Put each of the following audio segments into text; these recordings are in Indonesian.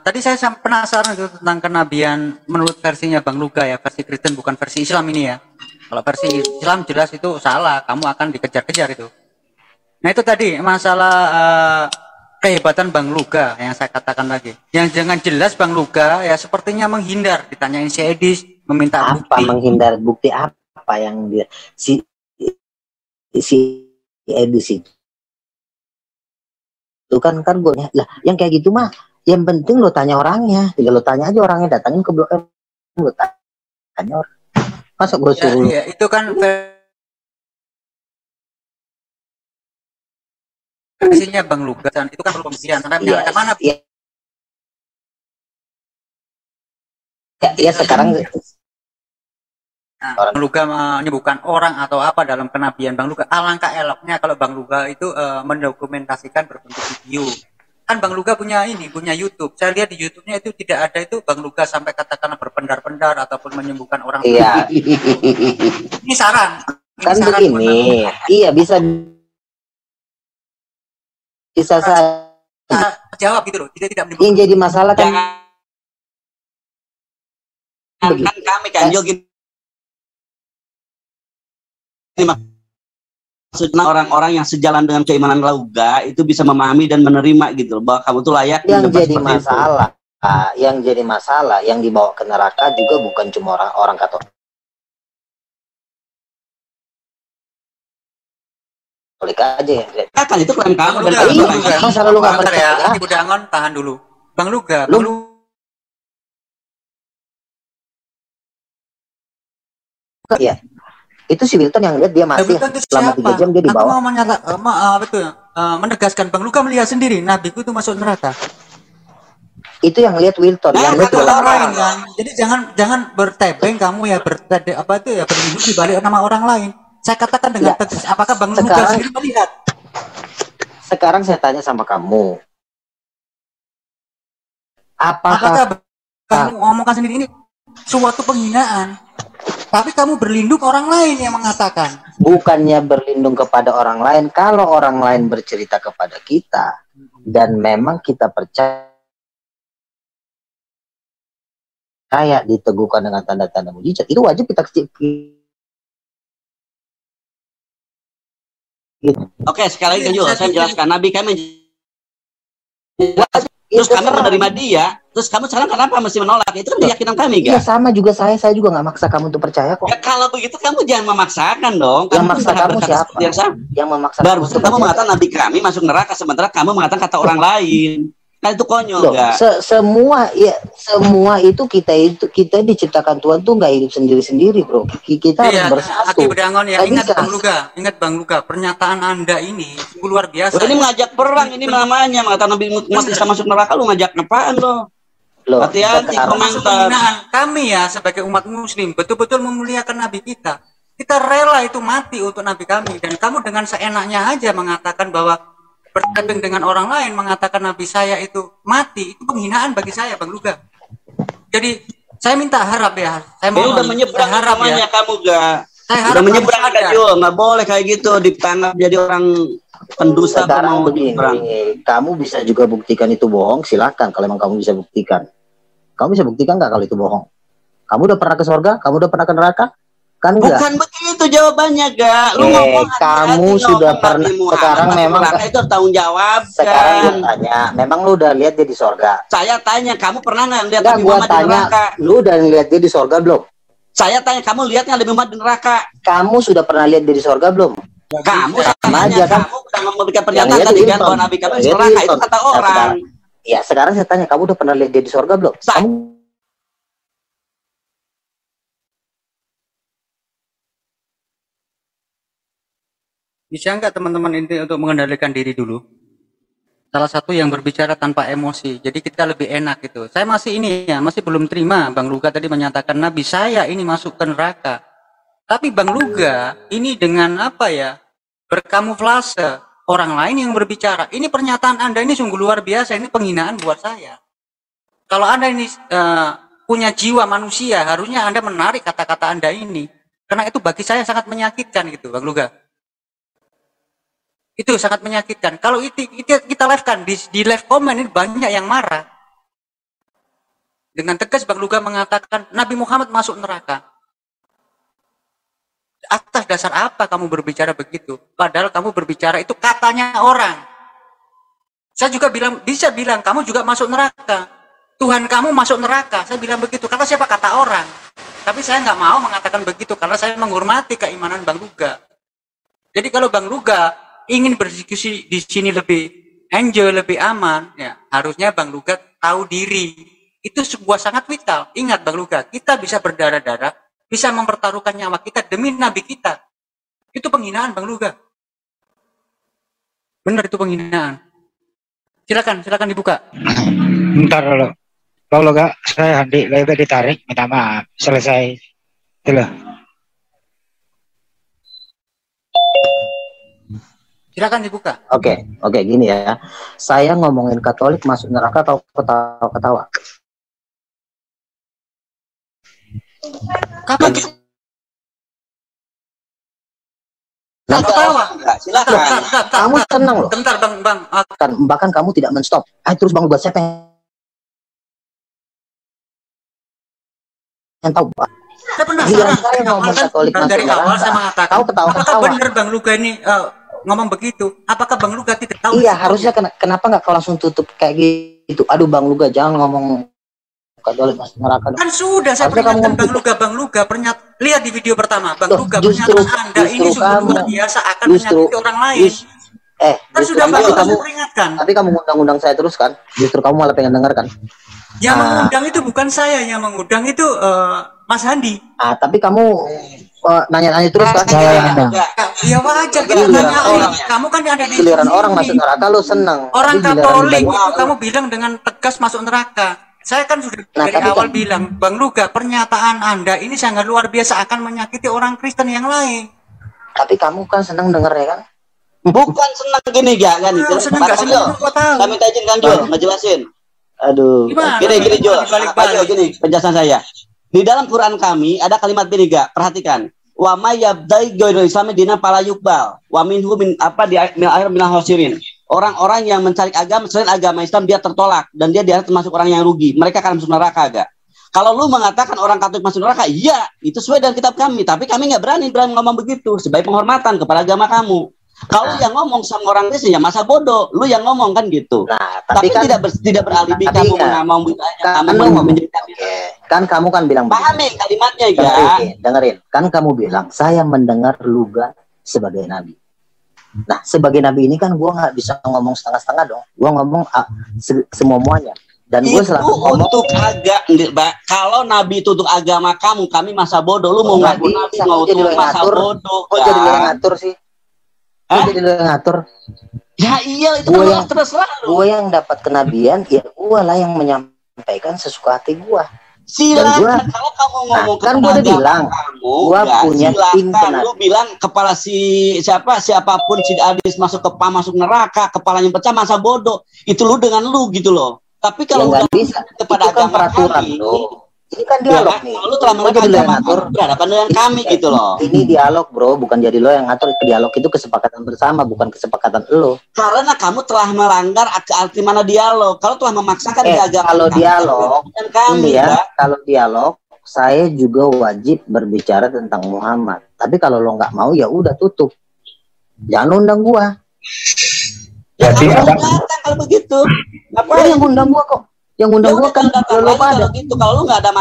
Tadi saya penasaran itu tentang kenabian menurut versinya Bang Luga ya, versi Kristen bukan versi Islam ini ya. Kalau versi Islam jelas itu salah, kamu akan dikejar-kejar itu. Nah itu tadi masalah kehebatan Bang Luga yang saya katakan lagi. Yang jangan jelas Bang Luga ya sepertinya menghindar, ditanyain si Edis, meminta Apa bukti. menghindar bukti apa yang dia si Edis itu kan gue lah yang kayak gitu mah yang penting lo tanya orangnya, tinggal lo tanya aja orangnya, datangin ke blok M, lo tanya orang. Masa gue Ya, suruh iya, itu kan versinya Bang Luga dan itu kan perlu pembuktian. Karena ya, menyalahkan mana? ya, ya sekarang Nah, orang Bang Luga menyebutkan orang atau apa dalam kenabian Bang Luga. Alangkah eloknya kalau Bang Luga itu mendokumentasikan berbentuk video. Kan Bang Luga punya ini, punya YouTube. Saya lihat di YouTube-nya itu tidak ada itu Bang Luga sampai katakan berpendar-pendar ataupun menyembuhkan orang. iya Ini saran. Ini kan saran buat Bang begini, Luga. iya bisa saya Jawab gitu loh. Tidak yang menimbulkan. jadi masalah kan Jangan kami kan Yogi ini maksudnya orang-orang yang sejalan dengan keimanan Luga itu bisa memahami dan menerima gitu bahwa kamu tuh layak yang jadi masalah yang jadi masalah yang dibawa ke neraka juga bukan cuma orang Katolik aja ya. Kan itu klaim kamu dan masalah lu nggak percaya. Ibu Dangon tahan dulu. Bang Luga, ya itu si Wilton yang lihat dia mati selama 3 jam dia dibawa. Aku mau menegaskan Bang Luga melihat sendiri nabiku itu masuk neraka. Itu yang lihat Wilton yang lihat orang lain kan. Jadi jangan bertebeng kamu ya berlindung di balik nama orang lain. Saya katakan dengan tegas, apakah Bang Luga sendiri melihat? Sekarang saya tanya sama kamu, apakah kamu ngomongkan sendiri ini suatu penghinaan? Tapi kamu berlindung orang lain yang mengatakan. Bukannya berlindung kepada orang lain, kalau orang lain bercerita kepada kita dan memang kita percaya diteguhkan dengan tanda-tanda mujizat, itu wajib kita gitu. Oke, sekali lagi saya jelaskan Nabi kami terus kami menerima dia, terus kamu sekarang kenapa mesti menolak? Itu kan keyakinan kami, kan? Iya sama juga saya juga nggak maksa kamu untuk percaya kok. Ya kalau begitu kamu jangan memaksakan dong. Yang maksa kamu siapa? Yang memaksa baru kamu mengatakan Nabi kami masuk neraka sementara kamu mengatakan kata orang lain. Kan itu konyol. Semua itu kita diciptakan Tuhan tuh nggak hidup sendiri-sendiri, bro. Kita harus bersatu. Ingat Bang Luga, pernyataan Anda ini luar biasa. Ini mengajak perang ini namanya, mengatakan Nabi Muhammad bisa masuk neraka, lu ngajak apaan lo? Hati-hati komentar. Kami ya sebagai umat muslim betul-betul memuliakan Nabi kita. Kita rela itu mati untuk Nabi kami, dan kamu dengan seenaknya aja mengatakan bahwa bertebeng dengan orang lain, mengatakan Nabi saya itu mati, itu penghinaan bagi saya, Bang Luga. Jadi saya minta harap ya, saya mau udah menyeberang namanya ya. Kamu saya harap udah menyeberang nggak boleh kayak gitu ditangkap jadi orang pendusta. Sekarang begini, kamu bisa juga buktikan itu bohong, silakan kalau emang kamu bisa buktikan. Kamu bisa buktikan nggak kalau itu bohong? Kamu udah pernah ke surga? Kamu udah pernah ke neraka? Kan enggak. Bukan begitu jawabannya, Ga. Lu kamu sudah pernah. Sekarang memang itu tanggung jawab. Sekarang gue tanya, memang lu udah lihat dia di surga? Saya tanya, kamu pernah nggak lihat Nabi Muhammad di neraka? Lu udah lihat dia di surga belum? Saya tanya, kamu lihatnya Nabi Muhammad di neraka? Kamu sudah pernah lihat dia di surga belum? Kamu sama aja kan? Kamu sudah memberikan pernyataan tadi kan bahwa Nabi kamu di neraka, itu kata orang. Ya sekarang saya tanya, kamu udah pernah lihat dia di surga belum? Kamu bisa nggak teman-teman ini untuk mengendalikan diri dulu? Salah satu yang berbicara tanpa emosi, jadi kita lebih enak gitu. Saya masih ini ya, masih belum terima Bang Luga tadi menyatakan Nabi saya ini masuk ke neraka. Tapi Bang Luga ini dengan apa ya, berkamuflase orang lain yang berbicara. Ini pernyataan Anda ini sungguh luar biasa, ini penghinaan buat saya. Kalau Anda ini punya jiwa manusia, harusnya Anda menarik kata-kata Anda ini. Karena itu bagi saya sangat menyakitkan gitu Bang Luga. Itu sangat menyakitkan. Kalau itu kita live kan di live komen ini banyak yang marah. Dengan tegas Bang Luga mengatakan Nabi Muhammad masuk neraka. Atas dasar apa kamu berbicara begitu? Padahal kamu berbicara itu katanya orang. Saya juga bisa bilang kamu juga masuk neraka. Tuhan kamu masuk neraka. Saya bilang begitu. Karena siapa kata orang? Tapi saya nggak mau mengatakan begitu karena saya menghormati keimanan Bang Luga. Jadi kalau Bang Luga ingin berdiskusi di sini lebih enjoy, lebih aman, ya harusnya Bang Luga tahu diri. Itu sebuah sangat vital. Ingat Bang Luga, kita bisa berdarah-darah, bisa mempertaruhkan nyawa kita demi Nabi kita. Itu penghinaan Bang Luga. Benar itu penghinaan. Silakan dibuka. Bentar dulu. Kalau enggak, saya lebih ditarik, minta maaf. Selesai. Itu loh. Silakan dibuka. Oke, gini ya. Saya ngomongin Katolik masuk neraka atau ketawa-ketawa? Kapan kita? Nah, Ketawa. Silakan. kamu tenang loh. Bentar Bang. Bahkan kamu tidak men-stop. Terus Bang Luga, saya pengen tahu. Saya penasaran. Saya ngomong Katolik Dari masuk awal neraka. saya mengatakan, Kau ketawa-ketawa. apakah benar Bang Luga ini ngomong begitu? Apakah Bang Luga tidak tahu? Iya, harusnya kenapa nggak kau langsung tutup kayak gitu? Aduh Bang Luga, jangan ngomong Katolik masuk neraka. Kan sudah saya Harusnya kamu peringatkan Bang Luga lihat di video pertama Bang Loh, Luga justru pernyataan Anda ini sungguh luar biasa akan menyakiti orang lain. Kan justru sudah Bang Luga kamu peringatkan. tapi kamu ngundang-undang saya terus kan? Justru kamu malah pengen denger kan? Yang mengundang itu bukan saya, yang mengundang itu Mas Handi. Tapi kamu nanya-nanya terus kan? Ya wajar kita Giliran nanya orang. kamu kan ada di Giliran sini. orang masuk neraka lu seneng. Orang Tapi giliran Katolik Bang- itu kamu bilang dengan tegas masuk neraka. Saya kan sudah Nah, dari tapi awal kan- bilang, Bang Luga, pernyataan Anda ini sangat luar biasa akan menyakiti orang Kristen yang lain. Tapi kamu kan seneng denger ya kan? Bukan senang gini ya kan? Senang nggak senang gua tahu. Saya minta izin kan Jul, ngejelasin. Aduh. Gimana? Gini Jul, Balik-balik. gini penjelasan saya. Di dalam Quran kami ada kalimat gini gak? Perhatikan. Wa may yabdai ghairal islami dina fala yuqbal. Wa minhu min apa di akhir minal khosirin. Orang-orang yang mencari agama selain agama Islam dia tertolak dan dia termasuk orang yang rugi. Mereka akan masuk neraka agak. Kalau lu mengatakan orang Katolik masuk neraka, iya, itu sesuai dengan kitab kami. Tapi kami nggak berani ngomong begitu sebagai penghormatan kepada agama kamu. Kalau yang ngomong sama orang Kristen ya masa bodoh. Lu yang ngomong kan gitu. Nah, Tapi kan tidak beralibi tapi kamu enggak. kamu lu ngomong. menjadi Kan kamu kan bilang pahami kalimatnya ya. dengerin. Kan kamu bilang saya mendengar Luga sebagai nabi. Nah, sebagai nabi ini kan gua nggak bisa ngomong setengah-setengah dong. Gua ngomong semuanya. Dan gue Itu selalu ngomong untuk kalau nabi itu untuk agama kamu, kami masa bodoh. Lu mau ngaku nabi mau jadi untuk lo yang masa ngatur. bodoh. Kok jadi lo yang ngatur sih? Kok Hah? jadi lo yang ngatur? Ya iya itu Gua kan yang- terserah lu. Gue yang dapat kenabian, ya gue lah yang menyampaikan sesuka hati gue. Silakan kalau kamu ngomong kan kepada gua udah agama bilang, kamu, gua ya, punya tim silakan. kenabian. Lu bilang kepala siapapun si Adis masuk masuk neraka, kepalanya pecah masa bodoh. Itu lu dengan lu gitu loh. Tapi kalau nggak udah bisa. kepada Itu kan agama peraturan kami, lo. Ini kan ya dialog kan, nih. kalau lu telah Lo melanggar jadi lo yang agama ngatur. kamu, berhadapan dengan kami gitu loh. Ini dialog bro, bukan jadi lo yang ngatur. Dialog itu kesepakatan bersama, bukan kesepakatan lo. Karena kamu telah melanggar arti mana dialog. Kalau telah memaksakan agama Kalau kami, dialog, dan kami ini ya, Pak. kalau dialog, saya juga wajib berbicara tentang Muhammad. Tapi kalau lo nggak mau, ya udah tutup. Jangan undang gua. Ya Berarti kamu apa? datang kalau begitu. Lo Ngapain? yang undang gua kok. Yang undang Ya gua udah kan datang lo lagi pada. kalau gitu. Kalau lu nggak ada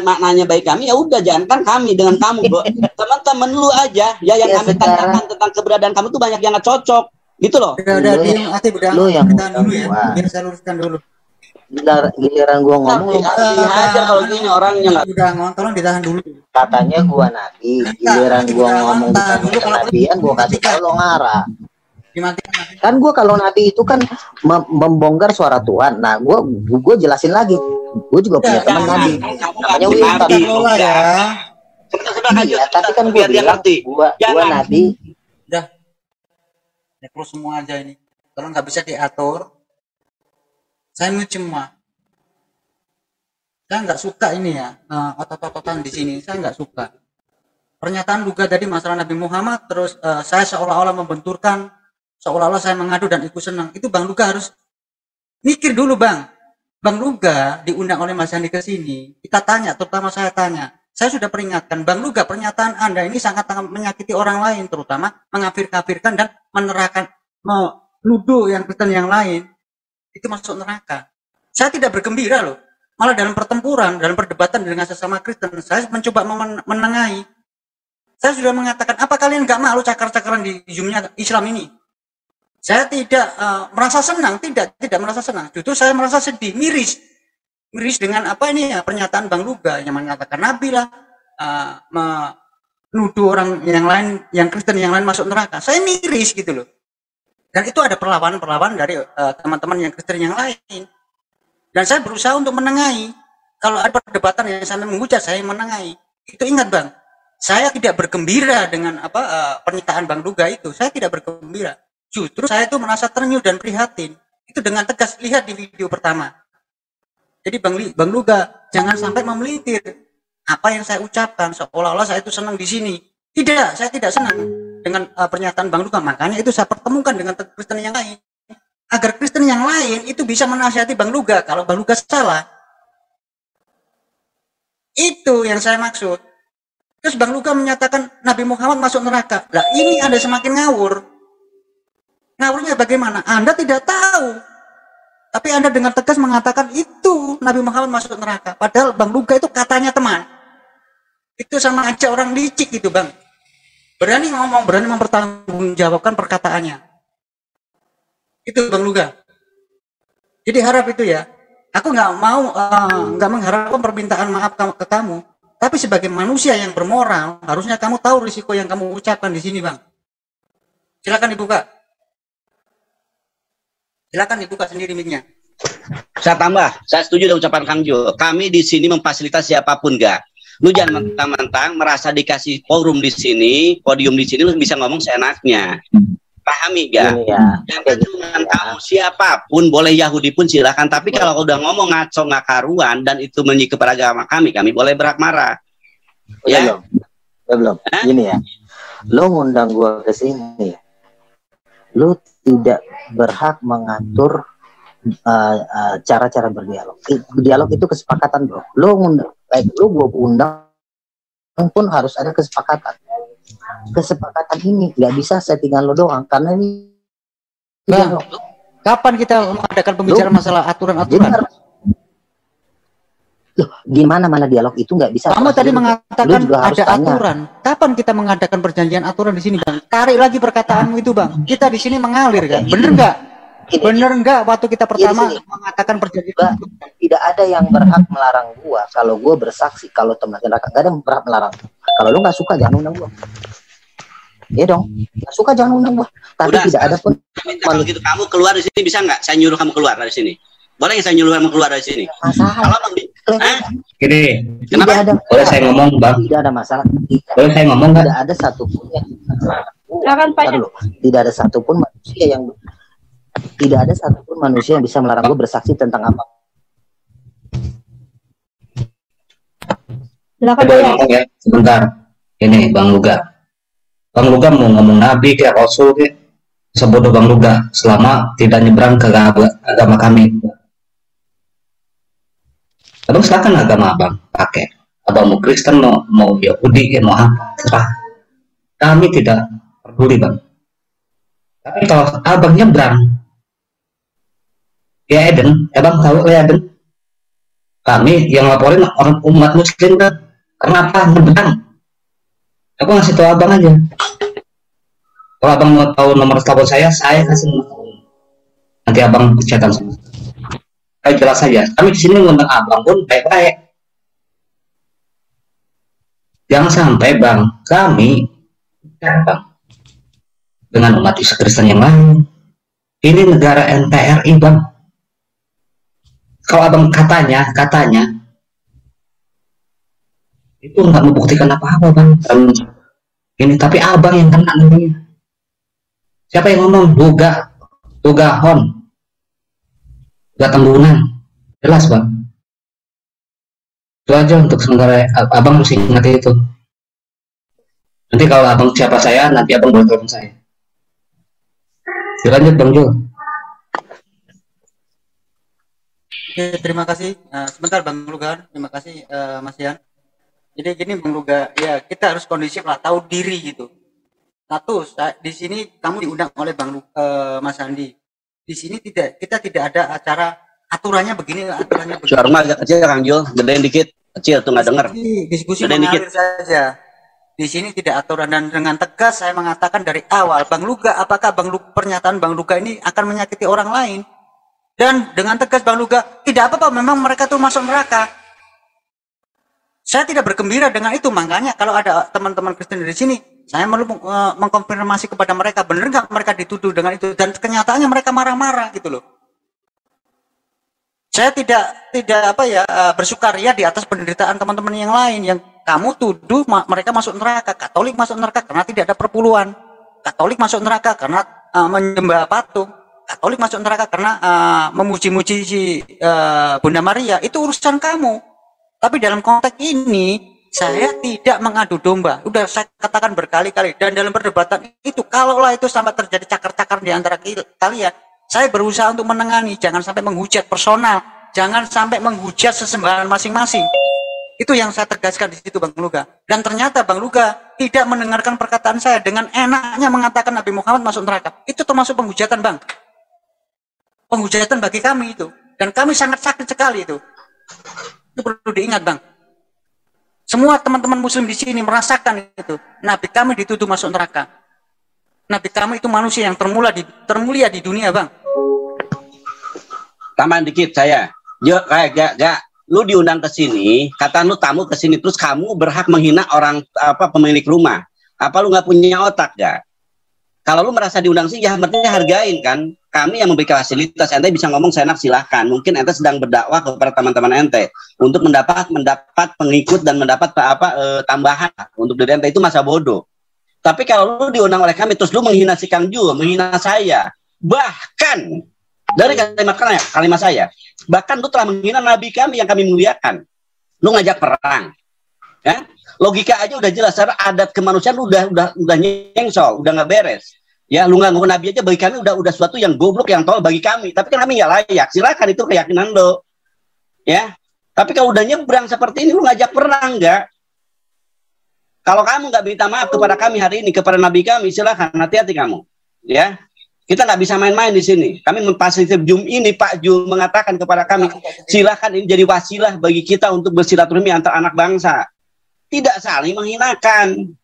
maknanya baik kami, ya udah jangan kan kami dengan kamu, bro. Teman-teman lu aja, ya yang Ya, kami sekarang- tanyakan tentang keberadaan kamu tuh banyak yang nggak cocok, gitu loh. Udah, Lu- diem, Ati, udah. lu yang Tahan dulu ya, gua. biar saya luruskan dulu. Giliran gua ngomong, lo Dihajar kalau gini orangnya nggak. Udah, tolong ditahan dulu. katanya gua nabi. Giliran gua ngomong Tahan tentang dulu, kalau kenabian, gua kasih tau lo ngarah. Dimatikan. Kan gua kalau nabi itu kan membongkar suara Tuhan. Nah, gua jelasin lagi. Gua juga punya teman Jangan, nabi. kamu Namanya ngaku Winston. nabi. Lola ya. Sudah, Iya, tapi kan gua biar dia bilang ngerti. gua Jangan. nabi. Udah. Ya, terus semua aja ini. Kalau nggak bisa diatur, saya mau cuma. Saya nggak suka ini ya, otot-ototan di sini. Saya nggak suka. Pernyataan Luga tadi masalah Nabi Muhammad, terus saya seolah-olah membenturkan, seolah-olah saya mengadu dan ikut senang. Itu Bang Luga harus mikir dulu, Bang. Bang Luga diundang oleh Mas Andi ke sini, kita tanya, terutama saya tanya, saya sudah peringatkan, Bang Luga, pernyataan Anda ini sangat menyakiti orang lain, terutama mengkafir-kafirkan dan meneraka, menuduh yang Kristen yang lain, itu masuk neraka. Saya tidak bergembira loh, malah dalam pertempuran, dalam perdebatan dengan sesama Kristen, saya mencoba menengahi. Saya sudah mengatakan, apa kalian nggak malu cakar-cakaran di Zoom-nya Islam ini? Saya tidak merasa senang, tidak merasa senang. Justru saya merasa sedih, miris dengan apa ini ya, pernyataan Bang Luga yang mengatakan Nabi lah, menuduh orang yang lain, yang Kristen yang lain masuk neraka. Saya miris gitu loh. Dan itu ada perlawanan dari teman-teman yang Kristen yang lain. Dan saya berusaha untuk menengahi. Kalau ada perdebatan yang sampai menghujat, saya menengahi. Itu ingat Bang, saya tidak bergembira dengan pernyataan Bang Luga itu. Saya tidak bergembira. Justru saya itu merasa ternyuh dan prihatin. Itu dengan tegas, lihat di video pertama. Jadi Bang Luga jangan sampai memelintir apa yang saya ucapkan seolah-olah saya itu senang di sini. Tidak, saya tidak senang dengan pernyataan Bang Luga. Makanya itu saya pertemukan dengan Kristen yang lain. Agar Kristen yang lain itu bisa menasihati Bang Luga kalau Bang Luga salah. Itu yang saya maksud. Terus Bang Luga menyatakan Nabi Muhammad masuk neraka. Lah ini Anda semakin ngawur. Ngawurnya bagaimana? Anda tidak tahu. Tapi Anda dengan tegas mengatakan itu Nabi Muhammad masuk neraka. Padahal Bang Luga itu katanya teman. Itu sama aja orang licik gitu Bang. Berani ngomong, berani mempertanggungjawabkan perkataannya. Itu Bang Luga. Jadi harap itu ya. Aku nggak mau, nggak mengharapkan permintaan maaf ke kamu. Tapi sebagai manusia yang bermoral, harusnya kamu tahu risiko yang kamu ucapkan di sini, Bang. Silakan dibuka. Silakan dibuka sendiri mic-nya. Saya tambah, saya setuju dengan ucapan Kang Jo. Kami di sini memfasilitasi siapapun, enggak. Lu jangan mentang-mentang merasa dikasih forum di sini, podium di sini, lu bisa ngomong seenaknya. Pahami enggak? Ya. Jangan cuma tahu siapapun, boleh Yahudi pun silakan. Tapi kalau udah ngomong ngaco nggak karuan dan itu menyikap agama kami boleh berak marah. Ya? Belum. Gini ya. Lo ngundang gua ke sini. Lo tidak berhak mengatur cara-cara berdialog. Dialog itu kesepakatan, bro. Lo ngundang, gua undang pun harus ada kesepakatan. Kesepakatan ini nggak bisa settingan lo doang, karena ini Bang, kapan kita mengadakan pembicaraan masalah aturan-aturan? Loh, di mana-mana dialog itu nggak bisa. Kamu tadi mengatakan ada aturan. Kapan kita mengadakan perjanjian aturan di sini, Bang? Tarik lagi perkataanmu itu, Bang. Kita di sini mengalir kan? Bener nggak? Bener nggak waktu kita pertama mengatakan perjanjian? Tidak ada yang berhak melarang gua kalau gua bersaksi kalau teman neraka. Nggak ada yang berhak melarang. Kalau lu nggak suka jangan undang gua. Iya dong, nggak suka jangan undang gua. Tapi udah, tidak ada pun. Kalau gitu kamu keluar dari sini bisa nggak? Saya nyuruh kamu keluar dari sini. Boleh nggak saya nyuruh kamu keluar dari sini? Kalau gini, kenapa? Boleh saya ngomong, Bang? Tidak ada masalah. Boleh saya ngomong? Tidak ada satupun yang tidak ada satupun manusia yang bisa melarang gua bersaksi tentang apa. Silakan ngomong ya, sebentar. Ini Bang Luga. Bang Luga mau ngomong Nabi kayak Rasul kayak sebodoh Bang Luga selama tidak nyebrang ke agama kami. Abang silakan agama abang pakai. Abang mau Kristen mau Yahudi mau apa terserah. Kami tidak peduli Bang. Tapi kalau abang nyebrang ya Eden, abang tahu ya Eden. Kami yang laporin orang umat Muslim kan. Kenapa nyebrang? Aku ngasih tahu abang aja. Kalau abang mau tahu nomor telepon saya kasih nomor telepon. Nanti abang chatan sama. Kayak jelas saja. Kami di sini ngundang abang pun baik-baik. Jangan sampai bang, kami bang dengan umat Kristen yang lain. Ini negara NKRI bang. Kalau abang katanya itu nggak membuktikan apa-apa bang. Ini tapi abang yang kena namanya. Siapa yang ngomong? Hon, Tenggunan. Jelas bang. Itu aja untuk sementara. Abang mesti ingat itu. Nanti kalau abang siapa saya, nanti abang boleh telepon saya. Lanjut bang Jul. Oke, terima kasih. Sebentar Bang Luga, terima kasih Mas Yan. Jadi gini Bang Luga, ya kita harus kondisif lah, tahu diri gitu. Satu, di sini kamu diundang oleh Mas Andi. Di sini kita tidak ada acara aturannya begini, aturannya begini. Suara agak kecil Kang Jul, gedein dikit. Kecil tuh nggak denger. Diskusi Gedein mengalir dikit. saja. Di sini tidak aturan, dan dengan tegas saya mengatakan dari awal, Bang Luga, apakah pernyataan Bang Luga ini akan menyakiti orang lain? Dan dengan tegas Bang Luga, tidak apa-apa, memang mereka tuh masuk neraka. Saya tidak bergembira dengan itu, makanya kalau ada teman-teman Kristen di sini, saya perlu mengkonfirmasi kepada mereka, benar nggak mereka dituduh dengan itu, dan kenyataannya mereka marah-marah gitu loh. Saya tidak bersukaria di atas penderitaan teman-teman yang lain yang kamu tuduh mereka masuk neraka. Katolik masuk neraka karena tidak ada perpuluhan. Katolik masuk neraka karena menyembah patung. Katolik masuk neraka karena memuji-muji si Bunda Maria. Itu urusan kamu. Tapi dalam konteks ini saya tidak mengadu domba. Udah saya katakan berkali-kali, dan dalam perdebatan itu kalaulah itu sampai terjadi cakar-cakar di antara kalian, saya berusaha untuk menengani, jangan sampai menghujat personal, jangan sampai menghujat sesembahan masing-masing. Itu yang saya tegaskan di situ Bang Luga. Dan ternyata Bang Luga tidak mendengarkan perkataan saya, dengan enaknya mengatakan Nabi Muhammad masuk neraka. Itu termasuk penghujatan Bang. Penghujatan bagi kami itu. Dan kami sangat sakit sekali itu. Itu perlu diingat Bang. Semua teman-teman muslim di sini merasakan itu. Nabi kami dituduh masuk neraka. Nabi kami itu manusia yang termulia di dunia Bang. Tambahan dikit saya. Gak. Lu diundang ke sini, kata lu tamu ke sini, terus kamu berhak menghina orang pemilik rumah. Apa lu nggak punya otak gak? Kalau lu merasa diundang sih, ya berarti hargain kan. Kami yang memberikan fasilitas, ente bisa ngomong seenak silahkan. Mungkin ente sedang berdakwah kepada teman-teman ente untuk mendapat pengikut dan mendapat tambahan untuk diri ente, itu masa bodoh. Tapi kalau lu diundang oleh kami terus lu menghina si Kang Jul, menghina saya, bahkan dari kalimat saya, bahkan lu telah menghina Nabi kami yang kami muliakan. Lu ngajak perang, ya? Logika aja udah jelas, secara adat kemanusiaan lu udah nyengsol, udah nggak beres. Ya, lu nggak ngaku Nabi aja bagi kami udah sesuatu yang goblok, yang tolol bagi kami. Tapi kan kami nggak layak. Silakan, itu keyakinan lo, ya. Tapi kalau udah nyebrang seperti ini, lu ngajak perang nggak? Kalau kamu nggak minta maaf kepada kami hari ini, kepada Nabi kami, silakan, hati-hati kamu, ya. Kita nggak bisa main-main di sini. Kami memfasilitasi Zoom ini, Pak Jul mengatakan kepada kami, silakan ini jadi wasilah bagi kita untuk bersilaturahmi antar anak bangsa. Tidak saling menghinakan.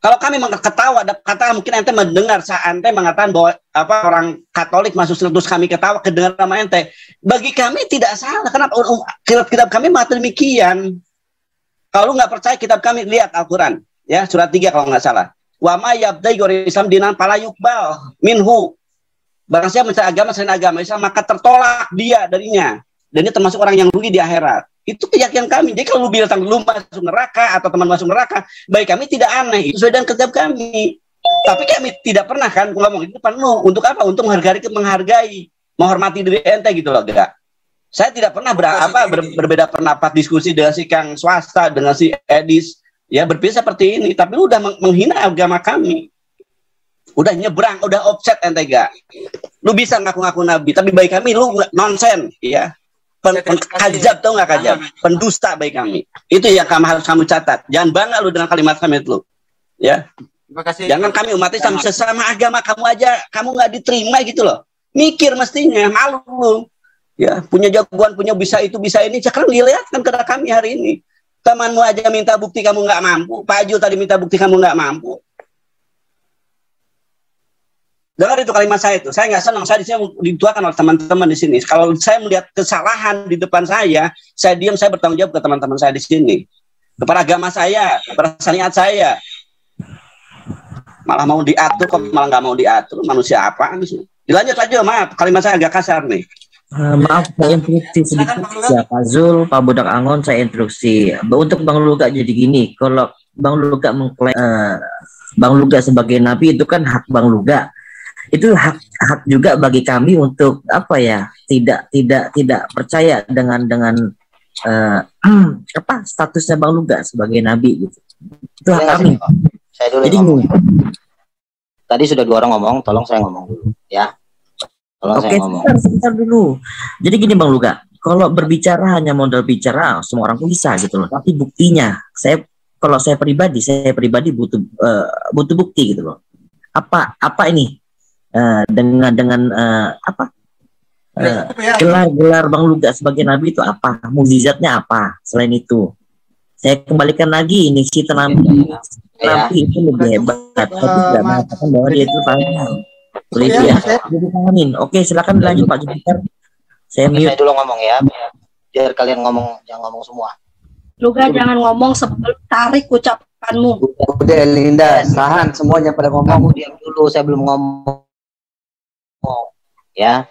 Kalau kami ketawa, kata mungkin ente mendengar saat ente mengatakan bahwa orang Katolik masuk terus kami ketawa, kedengar sama ente. Bagi kami tidak salah. Kenapa kitab kami mengatakan demikian? Kalau lu nggak percaya kitab kami, lihat Al-Quran, ya, surat 3 kalau nggak salah. Wa ma yabdai ghairi Islam dinan fala yuqbal minhu. Barang siapa mencari agama selain agama Islam, maka tertolak dia darinya. Dan dia termasuk orang yang rugi di akhirat. Itu keyakinan kami. Jadi kalau lu bilang lu masuk neraka atau teman masuk neraka, bagi kami tidak aneh. Itu sesuai dengan kitab kami. Tapi kami tidak pernah kan ngomong itu penuh. Untuk apa? Untuk menghargai, menghormati diri ente gitu loh, gak? Saya tidak pernah berbeda pendapat diskusi dengan si Kang Swasta, dengan si Edis, ya berpisah seperti ini. Tapi lu udah menghina agama kami. Udah nyebrang, udah offset ente gak? Lu bisa ngaku-ngaku Nabi, tapi bagi kami lu nonsen, ya. Kajab, tau nggak kajab? Pendusta bagi kami. Itu yang harus kamu catat. Jangan bangga lu dengan kalimat kami itu, ya. Terima kasih. Jangan kami umat Islam sesama agama kamu aja, kamu nggak diterima gitu loh. Mikir mestinya, malu lu. Ya, punya jagoan, punya bisa itu, bisa ini. Sekarang dilihatkan kepada kami hari ini. Temanmu aja minta bukti kamu nggak mampu. Pak Ju tadi minta bukti kamu nggak mampu. Dengar itu kalimat saya itu. Saya nggak senang. Saya di sini dituakan oleh teman-teman di sini. Kalau saya melihat kesalahan di depan saya diam, saya bertanggung jawab ke teman-teman saya di sini. Kepada agama saya, kepada syariat saya. Malah mau diatur, kok malah nggak mau diatur. Manusia apaan sih? Dilanjut aja, maaf. Kalimat saya agak kasar nih. Maaf, saya instruksi sedikit ya, Pak Zul, Pak Budak Angon, saya instruksi. Untuk Bang Luga jadi gini, kalau Bang Luga mengklaim Bang Luga sebagai nabi itu kan hak Bang Luga. Itu hak juga bagi kami untuk apa ya, tidak percaya dengan apa statusnya Bang Luga sebagai nabi gitu. Itu hak kami. Saya dulu. Jadi tadi sudah 2 orang ngomong, tolong saya ngomong dulu ya. Kalau Oke, saya ngomong. sebentar dulu. Jadi gini Bang Luka, kalau berbicara hanya modal bicara, semua orang pun bisa gitu loh. Tapi buktinya, kalau saya pribadi butuh bukti gitu loh. Apa ini dengan apa gelar Bang Luka sebagai nabi itu apa? Mukjizatnya apa? Selain itu, saya kembalikan lagi ini si nabi itu lebih hebat. Tapi tidak mengatakan bahwa dia itu paham. Oke, silakan lanjut Pak Jupiter. Saya mute dulu ngomong ya, biar kalian ngomong, jangan ngomong semua. Luka jangan ngomong sebelum tarik ucapanmu. Udah Linda, tahan semuanya pada ngomong. Kamu diam dulu, saya belum ngomong. Ya,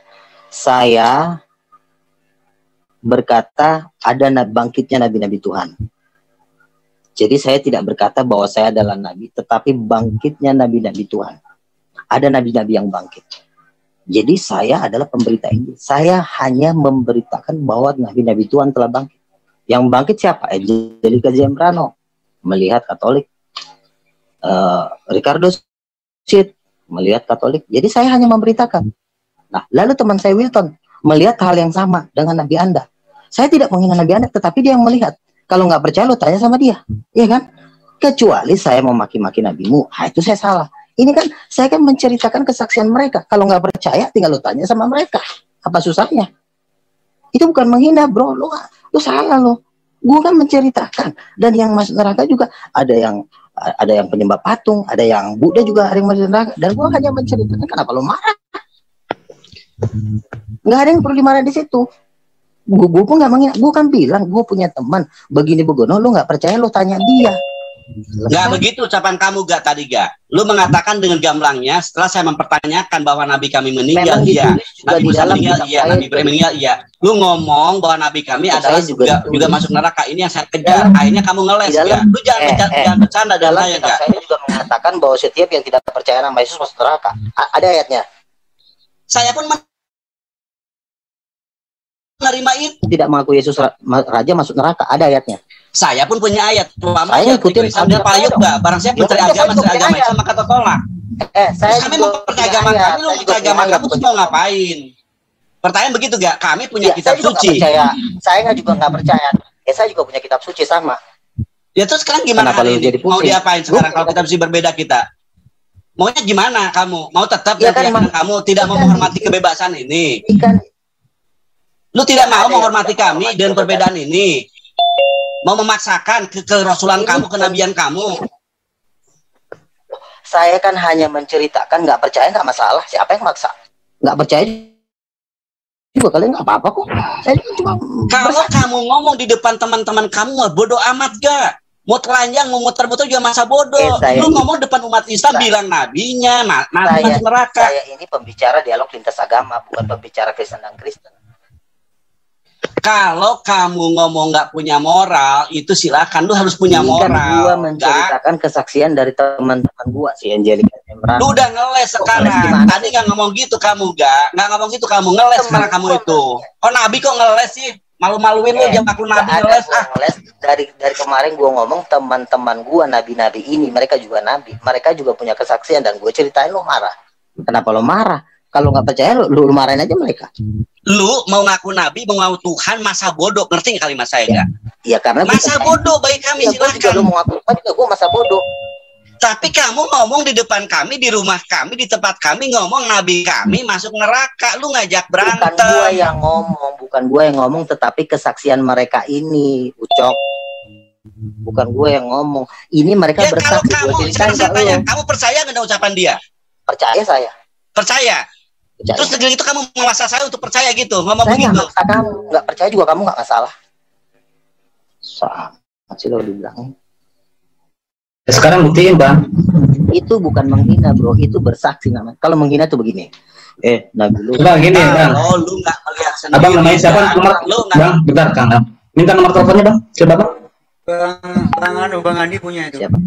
saya berkata ada bangkitnya nabi-nabi Tuhan. Jadi saya tidak berkata bahwa saya adalah nabi, tetapi bangkitnya nabi-nabi Tuhan. Ada nabi-nabi yang bangkit. Jadi saya adalah pemberita ini. Saya hanya memberitakan bahwa nabi-nabi Tuhan telah bangkit. Yang bangkit siapa? Angelica Zembrano, melihat Katolik. Ricardo Sid, melihat Katolik. Jadi saya hanya memberitakan. Nah, lalu teman saya Wilton melihat hal yang sama dengan nabi Anda. Saya tidak menghina nabi Anda, tetapi dia yang melihat. Kalau nggak percaya, lo tanya sama dia. Iya kan? Kecuali saya mau maki-maki nabimu, itu saya salah. Ini kan saya kan menceritakan kesaksian mereka. Kalau nggak percaya, tinggal lo tanya sama mereka. Apa susahnya? Itu bukan menghina, bro. Lo salah lo. Gue kan menceritakan. Dan yang masuk neraka juga ada yang penyembah patung, ada yang Buddha juga ada yang masuk neraka. Dan gue hanya menceritakan. Kenapa lo marah? Nggak ada yang perlu dimarah di situ. Gue pun nggak menghina. Gue kan bilang gue punya teman begini begono. Lo nggak percaya, lo tanya dia. Nggak begitu ucapan kamu gak tadi gak? Lu mengatakan dengan gamblangnya setelah saya mempertanyakan bahwa nabi kami meninggal, iya. Nabi Musa meninggal, iya. Nabi Ibrahim meninggal, iya. Lu ngomong bahwa nabi kami adalah juga masuk neraka. Ini yang saya kejar. Akhirnya kamu ngeles gak? Lu jangan bercanda dengan saya gak? Saya juga mengatakan bahwa setiap yang tidak percaya nama Yesus masuk neraka. Ada ayatnya. Saya pun menerima itu. Tidak mengaku Yesus Raja masuk neraka. Ada ayatnya. Saya pun punya ayat. Saya ikutin sambil payung mbak. Barang siapa mencari agama Islam maka tolak. Kami mau percaya agama kami, lu mau agama kamu tuh mau ngapain? Pertanyaan begitu gak? Kami punya kitab suci. Saya juga nggak percaya. Saya juga punya kitab suci sama. Ya terus sekarang gimana hari ini? Mau diapain sekarang kalau kitab suci berbeda kita? Maunya gimana kamu? Mau tetap keyakinan kamu tidak mau menghormati kebebasan ini? Lu tidak mau menghormati kami dengan perbedaan ini? Mau memaksakan kerasulan kamu, kenabian kamu? Saya kan hanya menceritakan, nggak percaya nggak masalah. Siapa yang maksa? Nggak percaya juga kalian nggak apa-apa kok. Saya cuma kalau kamu ngomong di depan teman-teman kamu, bodoh amat gak? Mau telanjang, mau muter-muter juga masa bodoh. Lu ngomong depan umat Islam bilang nabinya, nabi masuk neraka. Saya ini pembicara dialog lintas agama, bukan pembicara Kristen dan Kristen. Kalau kamu ngomong nggak punya moral, itu silakan. Lu harus punya moral. Kan gua menceritakan kesaksian dari teman-teman gua si Angelica Zembrano. Lu udah ngeles sekarang. Tadi nggak ngomong gitu kamu nggak ngomong gitu kamu ngeles sekarang kamu itu. Oh nabi kok ngeles sih? Malu-maluin lu jangan aku nabi ngeles. Ngeles dari kemarin gua ngomong teman-teman gua nabi-nabi ini mereka juga nabi. Mereka juga punya kesaksian dan gua ceritain lu marah. Kenapa lu marah? Kalau nggak percaya lu marahin aja mereka. Lu mau ngaku nabi, mau ngaku Tuhan, masa bodoh. Ngerti nggak kalimat saya nggak? Iya karena masa bodoh bagi kami silakan. Lu mau ngaku juga gue masa bodoh. Tapi kamu ngomong di depan kami, di rumah kami, di tempat kami ngomong nabi kami masuk neraka. Lu ngajak berantem. Bukan gua yang ngomong, tetapi kesaksian mereka ini, Ucok. Bukan gue yang ngomong. Ini mereka ya, bersaksi. Kalau kamu percaya nggak ada ucapan dia? Percaya saya. Percaya. Terus dengan itu kamu memaksa saya untuk percaya gitu, ngomong saya begitu. Saya kamu nggak percaya juga kamu nggak masalah. Sama sih lo dibilang. Sekarang buktiin bang. Itu bukan menghina bro, itu bersaksi namanya. Kalau menghina tuh begini. Nabi lu. Bang gini bang. Oh lu nggak melihat sendiri. Abang namanya siapa? Nomor bang, bentar kang. Minta nomor teleponnya bang. Siapa bang? Bang Andi punya itu. Siapa?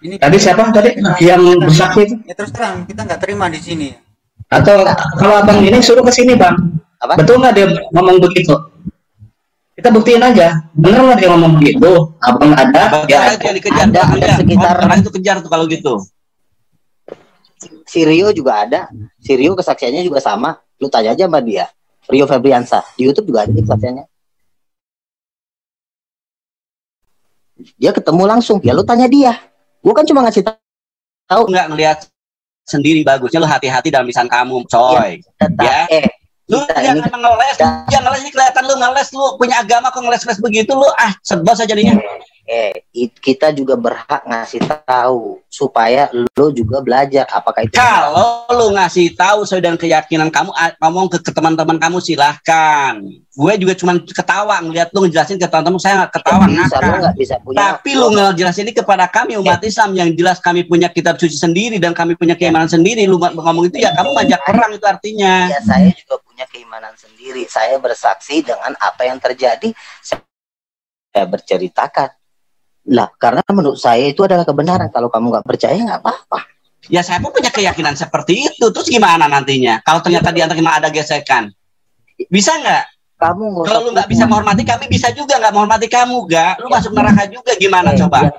Ini tadi siapa tadi yang bersaksi itu? Ya terus terang kita nggak terima di sini. Atau kalau abang ini suruh ke sini bang. Apa? Betul nggak dia ngomong begitu? Kita buktiin aja. Bener nggak dia ngomong begitu? Abang ada? Ya dia dikejar. Ada sekitar orang itu kejar tuh kalau gitu. si Rio juga ada. Si Rio kesaksiannya juga sama. Lu tanya aja sama dia. Rio Febriansa di YouTube juga ada kesaksiannya. Dia ketemu langsung. Ya lu tanya dia. Gua kan cuma ngasih tahu. Nggak ngelihat sendiri bagusnya, lu hati-hati dalam lisan kamu, coy. Ya. Lu jangan ngeles, jangan ngeles, ini kelihatan lu ngeles, lu punya agama kok ngeles-ngeles begitu, lu sebel saja jadinya. Kita juga berhak ngasih tahu supaya lu juga belajar apakah itu. Kalau lu ngasih tahu sesuai dengan keyakinan kamu, ngomong ke teman-teman kamu silahkan. Gue juga cuma ketawa ngeliat lu ngejelasin ke teman-teman, saya nggak ketawa ngakak. Tapi lu ngejelasin ini kepada kami umat Islam yang jelas kami punya kitab suci sendiri dan kami punya keimanan sendiri, lu ngomong itu ya kamu ngajak perang itu artinya. Ya saya juga punya keimanan sendiri. Saya bersaksi dengan apa yang terjadi. Saya berceritakan. Lah, karena menurut saya itu adalah kebenaran. Kalau kamu nggak percaya, nggak apa-apa. Ya, saya pun punya keyakinan seperti itu. Terus gimana nantinya? Kalau ternyata di antara kita ada gesekan, bisa nggak? Kalau lu nggak bisa menghormati kami, bisa juga nggak menghormati kamu, gak? Lu masuk neraka juga, gimana coba?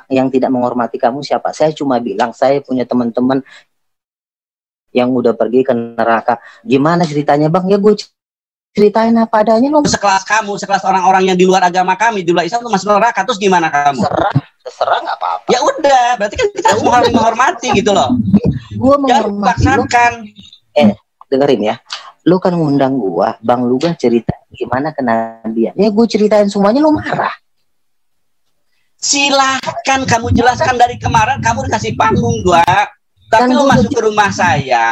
Yang tidak menghormati kamu siapa? Saya cuma bilang, saya punya teman-teman yang udah pergi ke neraka. Gimana ceritanya, Bang? Ya gue ceritain apa adanya. Lo sekelas kamu, sekelas orang-orang yang di luar agama kami, di luar Islam, lu masuk neraka, terus gimana kamu? Terserah nggak apa-apa. Ya udah, berarti kan kita harus menghormati gitu loh. Gua menghormati. Dengerin ya, lu kan ngundang gua, Bang Luga cerita gimana kenabian. Ya gue ceritain semuanya, lu marah. Silahkan kamu jelaskan, dari kemarin kamu dikasih panggung gua, tapi lu masuk ke rumah saya.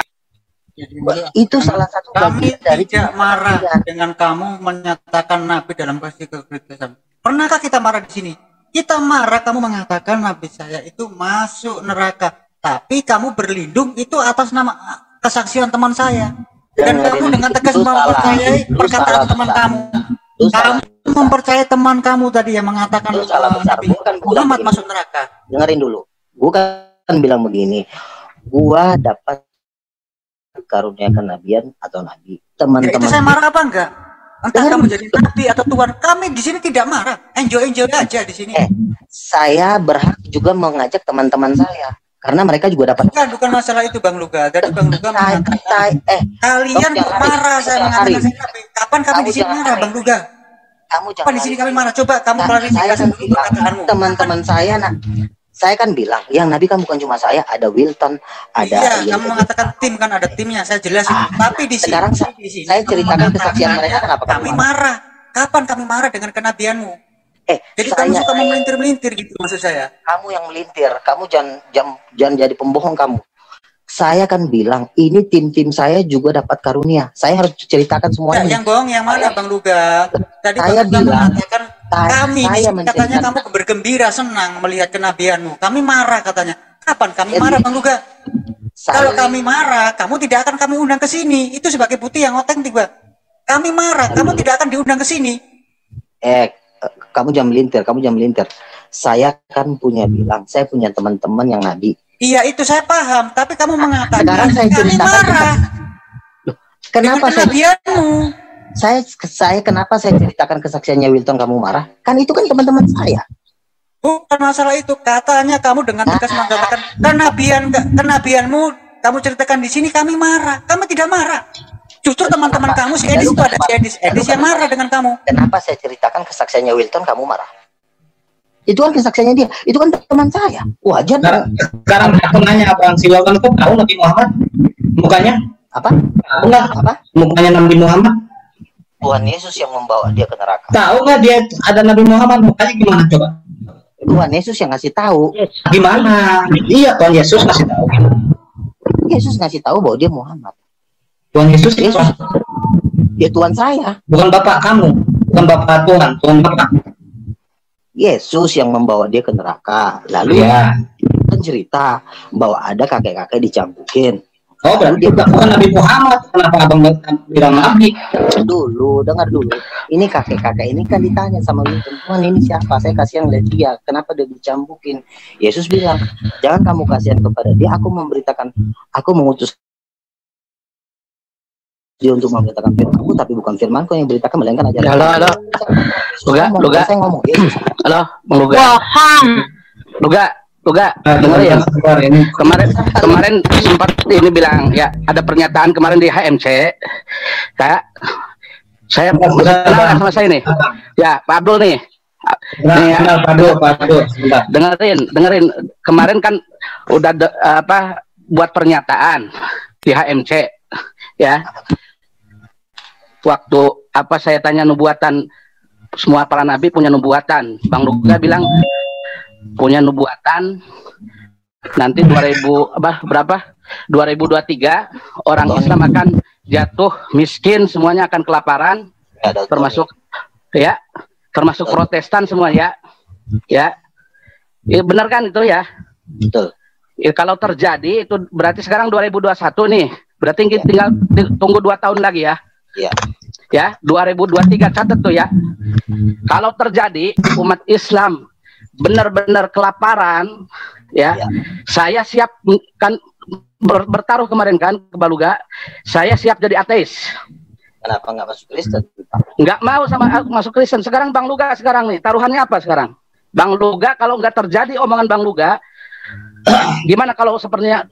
Itu salah satu kami dari tidak marah dengan kamu menyatakan Nabi dalam kasih kekritisan. Pernahkah kita marah di sini? Kita marah kamu mengatakan Nabi saya itu masuk neraka, tapi kamu berlindung itu atas nama kesaksian teman saya. Dan kamu dengan tegas mempercayai perkataan teman kamu. Kamu mempercayai teman kamu tadi yang mengatakan Nabi Muhammad masuk neraka. Dengerin dulu. Gua kan bilang begini. Gua dapat karunia kenabian atau nabi. Teman-teman itu saya marah apa enggak? Entah kamu jadi nabi atau Tuhan, kami di sini tidak marah. Enjoy aja di sini. Saya berhak juga mengajak teman-teman saya karena mereka juga dapat. Bukan masalah itu, Bang Luga. Tadi Bang Luga mengatakan kalian marah saya mengatakan nabi. Kapan kami di sini marah, Bang Luga? Kapan di sini kami marah? Coba kamu klarifikasi dulu perkataanmu. Teman-teman saya saya kan bilang, yang Nabi kan bukan cuma saya, ada Wilton, ada. Iya, kamu mengatakan tim kan ada timnya, saya jelasin. Tapi di sini, sekarang saya ceritakan kesaksian mereka, kenapa kami marah? Kapan kami marah dengan kenabianmu? Jadi kamu suka memelintir-melintir gitu maksud saya. Kamu yang melintir, kamu jangan jadi pembohong kamu. Saya kan bilang, ini tim saya juga dapat karunia. Saya harus ceritakan semuanya. Yang bohong yang mana, Bang Luga? Tadi saya bilang, mengatakan kami katanya kamu bergembira, senang melihat kenabianmu. Kami marah katanya. Kapan kami marah, Bang Luga? Kalau kami marah, kamu tidak akan kami undang ke sini. Itu sebagai bukti yang otentik, Bang. Kami marah, kamu tidak akan diundang ke sini. Kamu jangan melintir. Saya kan bilang, saya punya teman-teman yang nabi. Iya, itu saya paham. Tapi kamu mengatakan sekarang saya kami marah. Kenapa kenabianmu? Saya kenapa saya ceritakan kesaksiannya Wilton kamu marah? Kan itu kan teman-teman saya. Bukan masalah itu. Katanya kamu dengan tegas mengatakan kenabianmu kamu ceritakan di sini kami marah. Kami tidak marah. Justru teman-teman kamu si Edis itu ada si Edis yang marah dengan kamu. Kenapa saya ceritakan kesaksiannya Wilton kamu marah? Itu kan kesaksiannya dia. Itu kan teman saya. Wajar. Sekarang aku nanya, Bang, si Wilton itu tahu Nabi Muhammad mukanya? Apa? Tahu nggak? Apa? Mukanya Nabi Muhammad? Tuhan Yesus yang membawa dia ke neraka. Tahu nggak dia ada Nabi Muhammad? Mukanya gimana coba? Tuhan Yesus yang ngasih tahu. Gimana? Iya, Tuhan Yesus ngasih tahu. Yesus ngasih tahu bahwa dia Muhammad. Tuhan Yesus dia Tuhan saya. Bukan Bapak kamu, bukan Bapak Tuhan Bapak. Yesus yang membawa dia ke neraka. Lalu kan cerita bahwa ada kakek-kakek dicampukin. Oh, berarti dia bukan Nabi Muhammad. Kenapa abang bilang Nabi? Dengar dulu. Ini kakek-kakek ini kan ditanya sama Wilton, Tuhan ini siapa? Saya kasihan lihat dia. Kenapa dia dicampukin? Yesus bilang, jangan kamu kasihan kepada dia. Aku mengutus dia untuk memberitakan firmanku, tapi bukan firmanku yang beritakan, melainkan ajaran. Halo. Luga. Saya ngomong. Halo, Luga. Luga. Luga, dengerin. Kemarin sempat ini bilang ya ada pernyataan kemarin di HMC, Kak. Saya kenal sama saya nih. Ya, Pak Abdul nih. Nih, ya. Pak Abdul. Dengerin. Kemarin kan udah buat pernyataan di HMC, ya. Waktu saya tanya nubuatan, semua para nabi punya nubuatan. Bang Luga bilang punya nubuatan nanti 2023 orang Islam akan jatuh miskin, semuanya akan kelaparan, termasuk Protestan semua ya. Benar kan itu ya? Betul. Kalau terjadi itu berarti sekarang 2021 nih, berarti tinggal tunggu 2 tahun lagi ya. Iya. Ya, 2023 catat tuh ya. Kalau terjadi umat Islam benar-benar kelaparan, ya, saya siap kan bertaruh kemarin kan ke Baluga, saya siap jadi ateis. Kenapa nggak masuk Kristen? Nggak mau masuk Kristen. Sekarang Bang Luga sekarang nih, taruhannya apa sekarang? Bang Luga kalau nggak terjadi omongan Bang Luga, gimana kalau sepertinya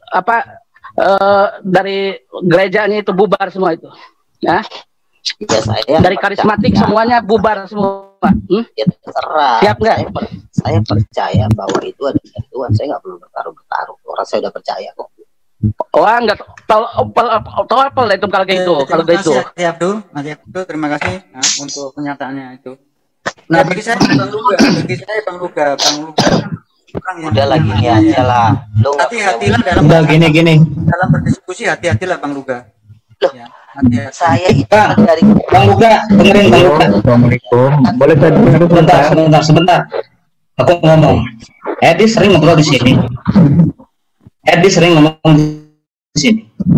dari gerejanya itu bubar semua itu, ya? Ya, saya dari karismatik semuanya bubar semua. Ya terserah. Siap nggak? Saya percaya bahwa itu ada Tuhan. Saya nggak perlu bertaruh. Orang saya udah percaya kok. Wah, nggak tahu apa itu kalau gitu. Kalau gitu. Siap tuh, terima kasih untuk pernyataannya itu. Nah, bagi saya Bang Luga. Udah lagi ini aja lah. Hati-hatilah dalam dalam berdiskusi, hati-hatilah Bang Luga. Loh, ya, hati-hati. Saya itu dari Bang Luga, dengerin Bang Luga. Assalamualaikum. Boleh saya sebentar. Aku ngomong. Edi sering ngobrol di sini.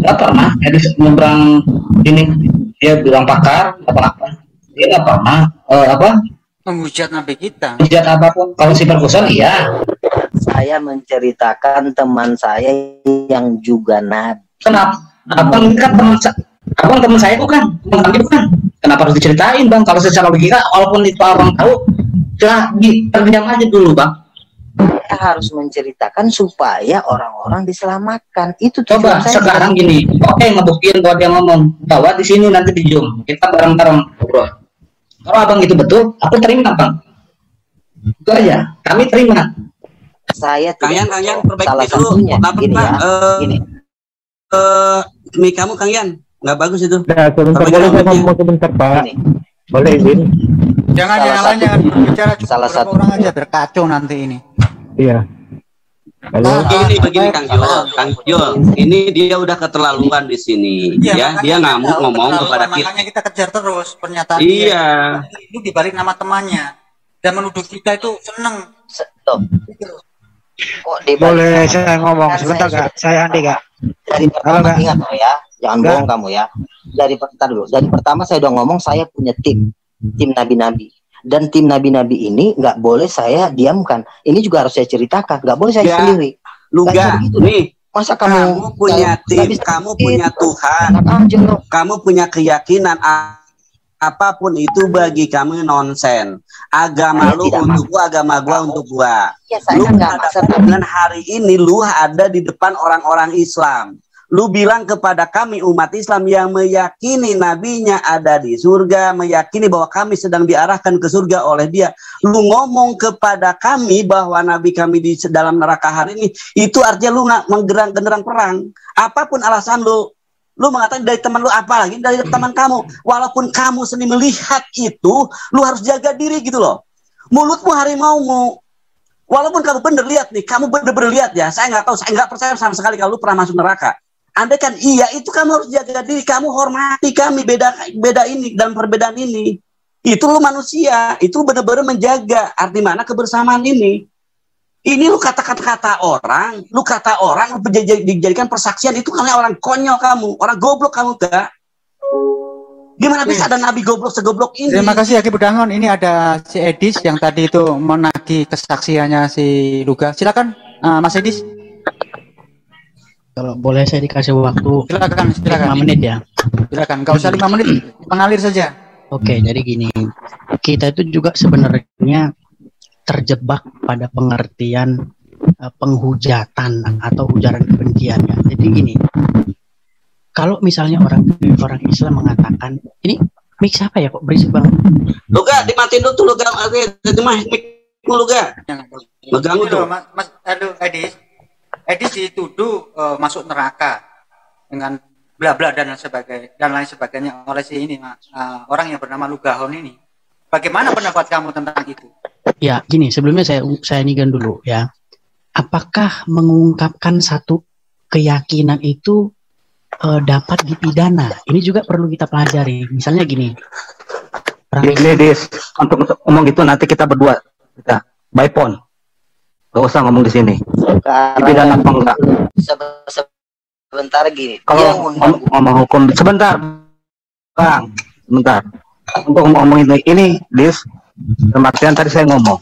Nggak pernah Edi nyebrang ini. Dia bilang pakar apa? Dia nggak pernah menghujat nabi kita. Hujat apapun. Kalau si Ferguson iya. Saya menceritakan teman saya yang juga nabi. Kenapa? Abang ini kan teman saya bukan, teman kami bukan. Kenapa harus diceritain Bang? Kalau secara logika, walaupun itu abang tahu, terdiam aja dulu Bang. Kita harus menceritakan supaya orang-orang diselamatkan. Itu coba sekarang gini, oke ngebuktiin bahwa dia ngomong bahwa di sini nanti di Zoom kita bareng-bareng ngobrol. Kalau abang itu betul, aku terima Bang. Itu aja, kami terima. Saya Kang perbaiki salah dulu. satunya gini ya, gini. Mik kamu Kang Yan nggak bagus itu. Ya, sebentar boleh saya ngomong sebentar Pak. Boleh izin? Jangan bicara salah satu orang aja berkacau nanti ini. Iya. Halo. Begini Kang Jul, ini dia udah keterlaluan di sini. Ya, dia ngamuk ngomong kepada kita. Makanya kita kejar terus pernyataan iya. dia. Itu dibalik nama temannya dan menuduh kita itu seneng. Kok boleh saya ngomong sebentar Kak? Saya Andi Kak. Dari pertama ingat loh ya, jangan bohong kamu ya. Dari pertama saya udah ngomong saya punya tim nabi-nabi. Dan tim nabi-nabi ini nggak boleh saya diamkan. Ini juga harus saya ceritakan. Nggak boleh saya sendiri. Luga, nih. Masa kamu punya tim, kamu punya Tuhan, kamu punya keyakinan apapun itu bagi kamu nonsen. Agama lu untuk gua, agama gua untuk gua. Ya, lu dengan hari ini lu ada di depan orang-orang Islam. Lu bilang kepada kami umat Islam yang meyakini nabinya ada di surga, meyakini bahwa kami sedang diarahkan ke surga oleh dia. Lu ngomong kepada kami bahwa nabi kami di dalam neraka hari ini, itu artinya lu menggerang-genderang perang. Apapun alasan lu mengatakan dari teman lu, apalagi dari teman kamu. Walaupun kamu sendiri melihat itu, lu harus jaga diri gitu loh. Mulutmu harimaumu. Walaupun kamu bener lihat nih, kamu bener-bener lihat ya. Saya nggak tahu, saya nggak percaya sama sekali kalau lu pernah masuk neraka. Andai kan iya, itu kamu harus jaga diri, kamu hormati kami, beda ini dan perbedaan ini. Itu lu manusia, itu benar-benar menjaga arti mana kebersamaan ini. Ini lu kata-kata orang, lu dijadikan persaksian, itu karena orang konyol kamu, orang goblok kamu Kak. Gimana bisa ada nabi goblok segoblok ini? Terima kasih Aki Budangon. Ini ada si Edis yang tadi itu menagih kesaksiannya si Luga. Silakan Mas Edis. Kalau boleh saya dikasih waktu silakan 5 menit ya. Silakan, nggak usah 5 menit, mengalir saja. Oke, jadi gini, kita itu juga sebenarnya terjebak pada pengertian penghujatan atau ujaran kebencian ya. Jadi gini, kalau misalnya orang Islam mengatakan ini mix apa ya kok berisik banget? Lu gak dimatiin dulu tuh lu gak itu mah lu gak mengganggu tuh. Mas aduh Edis dituduh masuk neraka dengan bla bla dan lain sebagainya oleh si ini orang yang bernama Lugahon ini. Bagaimana pendapat kamu tentang itu? Ya, gini, sebelumnya saya nigan dulu ya. Apakah mengungkapkan satu keyakinan itu dapat dipidana? Ini juga perlu kita pelajari. Misalnya gini. Ini Dis, untuk ngomong gitu nanti kita berdua kita by phone. Gak usah ngomong di sini. Dipidana apa enggak? Sebentar gini. Kalau ngomong hukum sebentar, Bang, sebentar. Untuk ngomong ini Dis, artian tadi saya ngomong.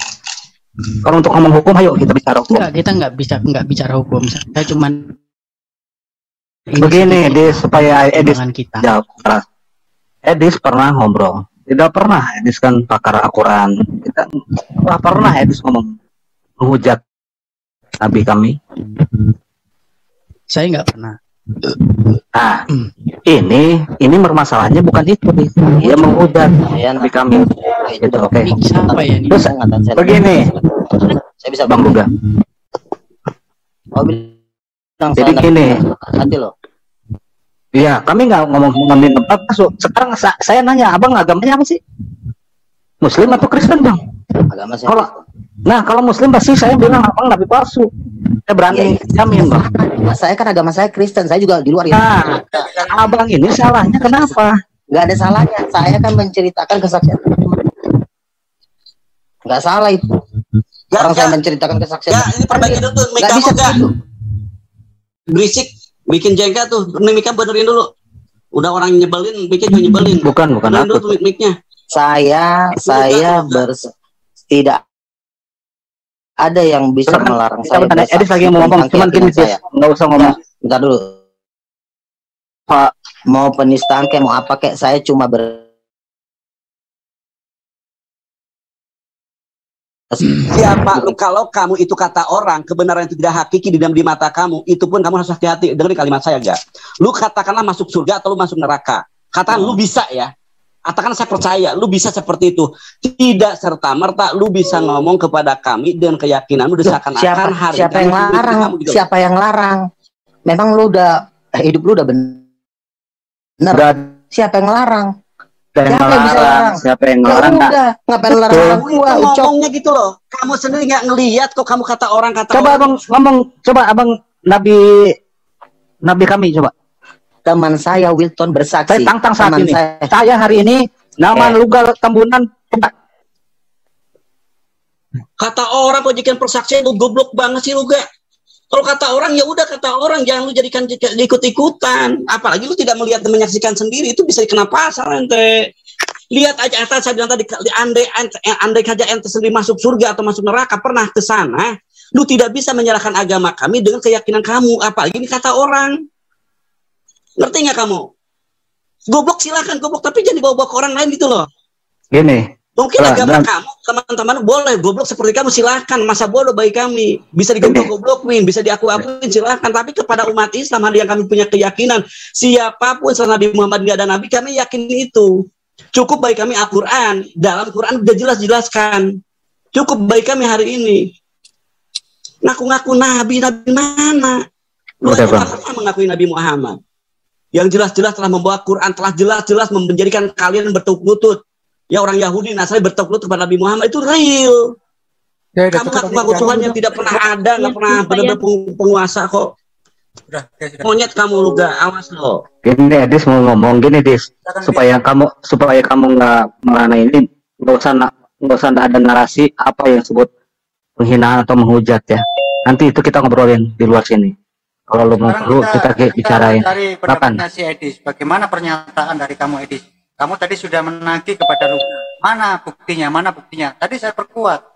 Kalau untuk ngomong hukum, ayo kita bicara hukum. Enggak, kita nggak bicara hukum. Saya cuman begini, Dis, supaya Edis kita. jawab. Edis pernah ngobrol. Tidak pernah Edis kan pakar Al-Quran. Kita nggak pernah Edis ngomong menghujat Nabi kami. Saya nggak pernah. Nah, ini permasalahannya bukan itu, dia menghujat Nabi kami. Gitu, oke. Siapa ya ini? Terus begini, saya bisa Bang Duga. Oh, bilang Jadi gini, hati loh. iya, kami nggak ngomongin tempat masuk. Sekarang saya nanya, abang agamanya apa sih? Muslim atau Kristen, Bang? Agama saya. Kalau Muslim pasti saya bilang abang Nabi palsu. Saya berani jamin, Bang. Saya kan agama saya Kristen, saya juga di luar ya. Nah, abang ini salahnya kenapa? Nggak ada salahnya. Saya kan menceritakan kesaksian. Nggak salah itu. Orang saya menceritakan kesaksian. Ya, ini perbaiki dulu tuh mic kamu gak? Berisik, bikin jengkel tuh. Mic-nya benerin dulu. Udah orang nyebelin, mic-nya juga nyebelin. Bukan benerin aku. dulu tuh mic-nya. Saya tidak ada yang bisa melarang saya. Edis lagi mau ngomong, cuman gini sih, nggak usah ngomong. Bentar dulu. Pak, mau penistaan kayak mau apa kayak saya cuma Siapa lu kalau kamu itu kata orang kebenaran yang tidak hakiki di dalam di mata kamu, itu pun kamu harus hati-hati. Dengerin kalimat saya gak? Lu katakanlah masuk surga atau lu masuk neraka. Katakan lu bisa ya. Katakan saya percaya, lu bisa seperti itu. Tidak serta merta lu bisa ngomong kepada kami dengan keyakinanmu seakan-akan hari siapa yang larang? Siapa yang larang? Memang lu udah hidup lu udah bener. Siapa yang larang? Siapa yang bisa larang? Siapa yang larang? Ngapain larang gua? Ngomongnya gitu loh. Kamu sendiri nggak ngelihat kok kamu kata orang kata. Coba abang ngomong, coba abang Nabi kami coba. Teman saya Wilton bersaksi. Saya tantang saat ini. Saya hari ini nama Lugal Tambunan. Kata orang kok jadikan persaksian lu goblok banget sih lu gak? Kalau kata orang ya udah kata orang, jangan lu jadikan ikut-ikutan. Apalagi lu tidak melihat dan menyaksikan sendiri, itu bisa kena pasal ente. Lihat aja atas saya bilang tadi, andai saja ente sendiri masuk surga atau masuk neraka pernah ke sana, lu tidak bisa menyalahkan agama kami dengan keyakinan kamu. Apalagi ini kata orang. Ngerti nggak kamu? Goblok silakan goblok, tapi jangan dibawa-bawa ke orang lain gitu loh. Gini. Mungkin agama kamu, teman-teman boleh goblok seperti kamu silakan. Masa bodoh bagi kami. Bisa digoblok-goblokin, bisa diaku-akuin silakan. Tapi kepada umat Islam yang kami punya keyakinan, siapapun setelah Nabi Muhammad nggak ada Nabi, kami yakin itu. Cukup bagi kami Al-Quran. Dalam Quran udah jelas-jelaskan. Cukup bagi kami hari ini. Ngaku-ngaku Nabi mana? Lu aja pernah mengakui Nabi Muhammad. Yang jelas-jelas telah membawa Quran, telah jelas-jelas menjadikan kalian bertekuk lutut. Ya orang Yahudi, Nasrani bertekuk lutut kepada Nabi Muhammad, itu real. Kamu ngaku-ngaku Tuhan yang tidak pernah ada, nggak pernah benar-benar penguasa kok. Monyet kamu lu gak, awas lo. Gini Dis mau ngomong gini Dis, supaya kamu nggak mana ini, nggak usah ada narasi apa yang disebut penghinaan atau menghujat ya. Nanti itu kita ngobrolin di luar sini. Kalau lu mau perlu kita bicarain. Dari pendapatnya si Edis, bagaimana pernyataan dari kamu Edis? Kamu tadi sudah menagih kepada Luka. Mana buktinya? Mana buktinya? Tadi saya perkuat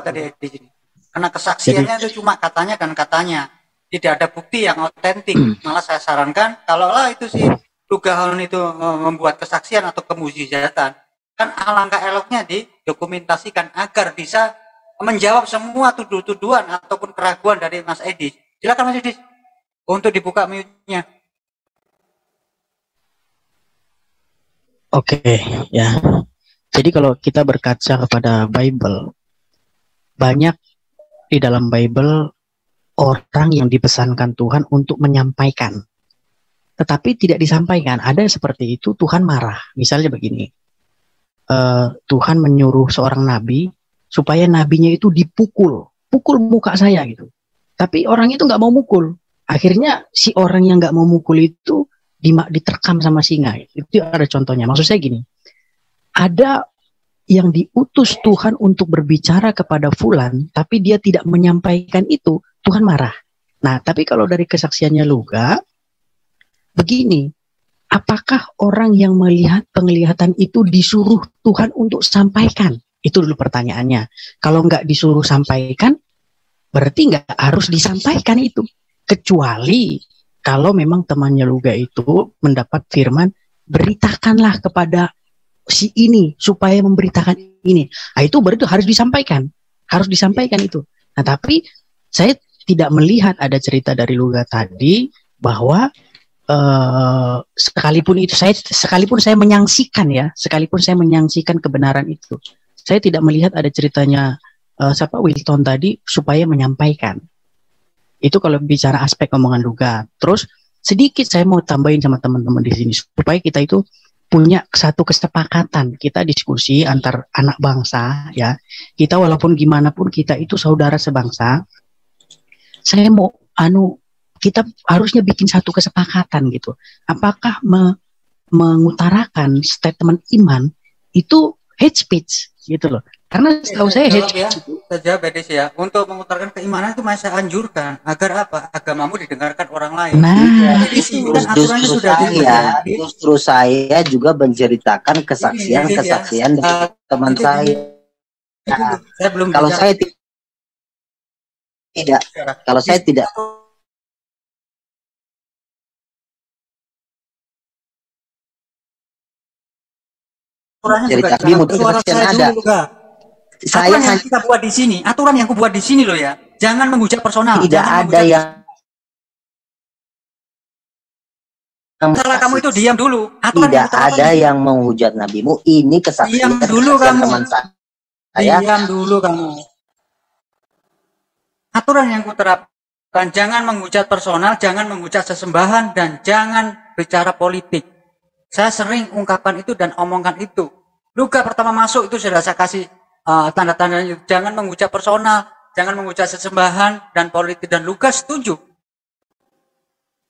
tadi Edis ini. Karena kesaksiannya itu cuma katanya dan katanya. Tidak ada bukti yang otentik. Malah saya sarankan, kalaulah itu si Lugahon itu membuat kesaksian atau kemujizatan, kan alangkah eloknya didokumentasikan agar bisa menjawab semua tuduhan ataupun keraguan dari Mas Edis. Silakan Mas Edis untuk dibuka mute-nya. Oke, ya. Jadi kalau kita berkaca kepada Bible, banyak di dalam Bible orang yang dipesankan Tuhan untuk menyampaikan, tetapi tidak disampaikan. Ada yang seperti itu, Tuhan marah. Misalnya begini, Tuhan menyuruh seorang nabi supaya nabinya itu pukul muka saya gitu. Tapi orang itu nggak mau mukul. Akhirnya si orang yang nggak mau mukul itu diterkam sama singa. Itu ada contohnya. Maksud saya gini, ada yang diutus Tuhan untuk berbicara kepada fulan, tapi dia tidak menyampaikan itu, Tuhan marah. Nah, tapi kalau dari kesaksiannya Luka, begini, apakah orang yang melihat penglihatan itu disuruh Tuhan untuk sampaikan? Itu dulu pertanyaannya. Kalau nggak disuruh sampaikan, berarti nggak harus disampaikan itu. Kecuali kalau memang temannya Luka itu mendapat firman, beritakanlah kepada si ini supaya memberitakan ini. Nah, itu berarti harus disampaikan. Harus disampaikan itu. Nah, tapi saya tidak melihat ada cerita dari Luka tadi bahwa sekalipun saya menyaksikan kebenaran itu, saya tidak melihat ada ceritanya Wilton tadi supaya menyampaikan. Itu kalau bicara aspek omongan Luka. Terus sedikit saya mau tambahin sama teman-teman di sini supaya kita itu punya satu kesepakatan, kita diskusi antar anak bangsa ya. Kita walaupun gimana pun kita itu saudara sebangsa. Saya mau kita harusnya bikin satu kesepakatan gitu. Apakah mengutarakan statement iman itu hate speech gitu loh. Karena setahu saya hate speech itu saja Bedis ya. Untuk mengutarakan keimanan itu masih saya anjurkan agar apa? Agamamu didengarkan orang lain. Nah, justru saya juga menceritakan kesaksian dari teman saya. Saya belum kalau saya tidak cerita suara saya dulu juga. Aturan yang kita buat di sini, aturan yang aku buat di sini loh ya. Jangan menghujat personal. Tidak ada yang salah kamu itu diam dulu. Aturan tidak ada yang menghujat nabimu. Ini kesaksian dulu kamu. Teman saya. Diam dulu kamu. Aturan yang kuterapkan, jangan menghujat personal, jangan menghujat sesembahan, dan jangan bicara politik. Saya sering ungkapkan itu dan omongkan itu. Luka pertama masuk itu sudah saya kasih tanda-tanda, jangan menghujat personal, jangan menghujat sesembahan dan politik, dan Luka setuju.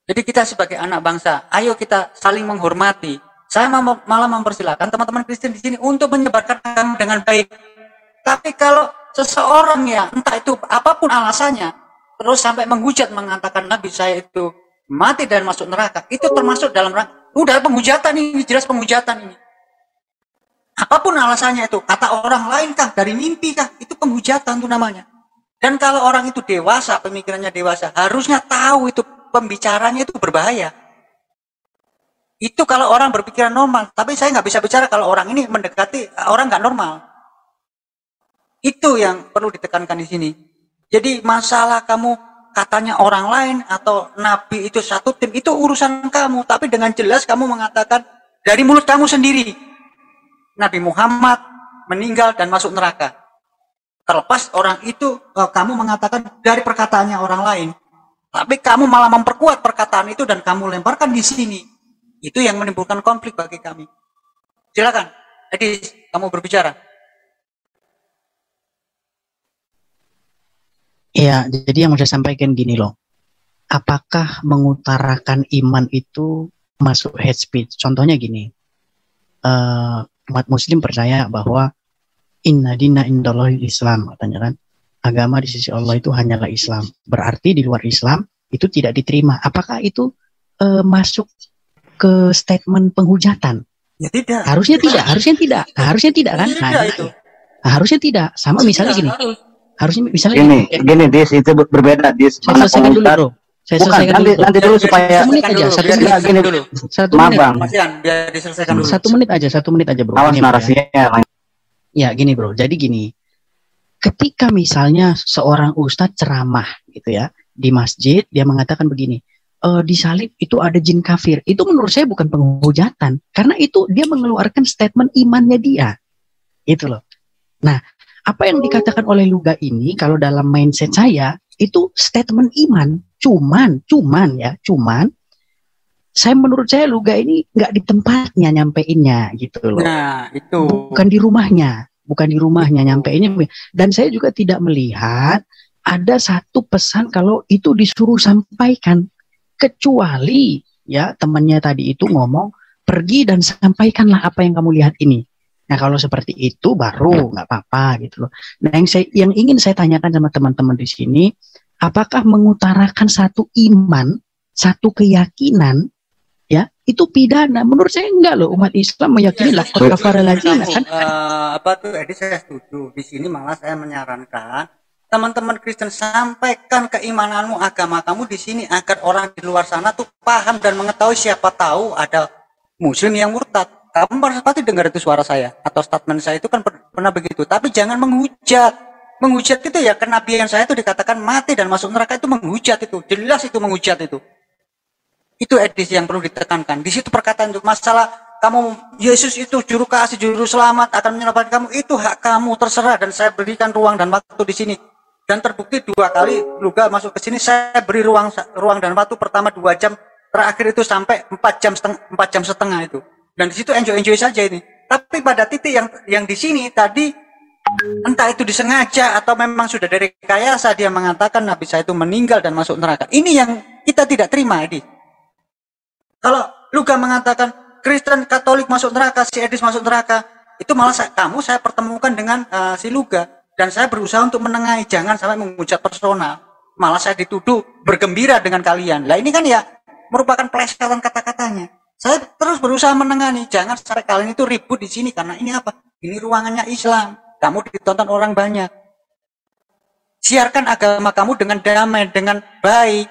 Jadi kita sebagai anak bangsa, ayo kita saling menghormati. Saya malah mempersilahkan teman-teman Kristen di sini untuk menyebarkan agama dengan baik. Tapi kalau seseorang ya, entah itu apapun alasannya, terus sampai menghujat mengatakan Nabi saya itu mati dan masuk neraka, itu termasuk dalam udah penghujatan ini, jelas penghujatan ini. Apapun alasannya itu, kata orang lain kah, dari mimpi kah, itu penghujatan itu namanya. Dan kalau orang itu dewasa, pemikirannya dewasa, harusnya tahu itu pembicaranya itu berbahaya. Itu kalau orang berpikiran normal, tapi saya nggak bisa bicara kalau orang ini mendekati orang nggak normal. Itu yang perlu ditekankan di sini. Jadi masalah kamu katanya orang lain atau nabi itu satu tim, itu urusan kamu, tapi dengan jelas kamu mengatakan dari mulut kamu sendiri Nabi Muhammad meninggal dan masuk neraka. Terlepas orang itu kamu mengatakan dari perkataannya orang lain, tapi kamu malah memperkuat perkataan itu dan kamu lemparkan di sini. Itu yang menimbulkan konflik bagi kami. Silakan, Edis, kamu berbicara. Ya, jadi yang mau saya sampaikan gini loh. Apakah mengutarakan iman itu masuk hate speech? Contohnya gini. Umat muslim percaya bahwa inna dina indallahi Islam, katanya kan. Agama di sisi Allah itu hanyalah Islam. Berarti di luar Islam itu tidak diterima. Apakah itu masuk ke statement penghujatan? Ya tidak. Harusnya tidak kan? Harusnya tidak. Sama misalnya gini. Harusnya misalnya gini Dis, itu berbeda Dis. Saya selesaikan dulu bro. Nanti dulu supaya 1 menit aja, 1 menit gini dulu. 1 menit. Biar diselesaikan dulu. 1 menit aja bro. Awas narasinya. Ya gini bro. Jadi gini. ketika misalnya seorang ustadz ceramah gitu ya di masjid, dia mengatakan begini, di salib itu ada jin kafir. Itu menurut saya bukan penghujatan, karena itu dia mengeluarkan statement imannya dia. Itu loh. Nah, apa yang dikatakan oleh Luga ini kalau dalam mindset saya itu statement iman. Cuman menurut saya Luga ini nggak di tempatnya nyampeinnya gitu loh. Nah, itu. Bukan di rumahnya nyampeinnya. Dan saya juga tidak melihat ada satu pesan kalau itu disuruh sampaikan, kecuali ya temannya tadi itu ngomong, pergi dan sampaikanlah apa yang kamu lihat ini. Nah, kalau seperti itu baru nggak apa-apa gitu loh. Nah, yang ingin saya tanyakan sama teman-teman di sini, apakah mengutarakan satu iman, satu keyakinan, ya itu pidana? Menurut saya enggak loh. Umat Islam meyakini laqad kafara alladzina kan. Edi, saya setuju. Di sini malah saya menyarankan teman-teman Kristen, sampaikan keimananmu, agama kamu di sini agar orang di luar sana tuh paham dan mengetahui, siapa tahu ada muslim yang murtad. Kamu pasti dengar itu suara saya atau statement saya itu kan pernah begitu. Tapi jangan menghujat. Menghujat itu ya, kenabian saya itu dikatakan mati dan masuk neraka, itu menghujat itu. Jelas itu menghujat itu. Itu edisi yang perlu ditekankan. Di situ perkataan itu masalah kamu Yesus itu juru kasih, juru selamat akan menyelamatkan kamu, itu hak kamu, terserah, dan saya berikan ruang dan waktu di sini. Dan terbukti 2 kali Luga masuk ke sini, saya beri ruang dan waktu, pertama 2 jam, terakhir itu sampai 4 jam setengah itu. Dan di situ enjoy saja ini. Tapi pada titik yang di sini tadi, entah itu disengaja atau memang sudah dari rekayasa, dia mengatakan Nabi saya itu meninggal dan masuk neraka. Ini yang kita tidak terima, Edi. Kalau Luga mengatakan Kristen Katolik masuk neraka, si Edis masuk neraka, itu malah saya pertemukan dengan si Luga, dan saya berusaha untuk menengahi, jangan sampai menghujat personal. Malah saya dituduh bergembira dengan kalian. Lah ini kan ya merupakan plesetan kata-katanya. Saya terus berusaha menengani, jangan sampai kalian itu ribut di sini, karena ini apa? Ini ruangannya Islam. Kamu ditonton orang banyak. Siarkan agama kamu dengan damai, dengan baik.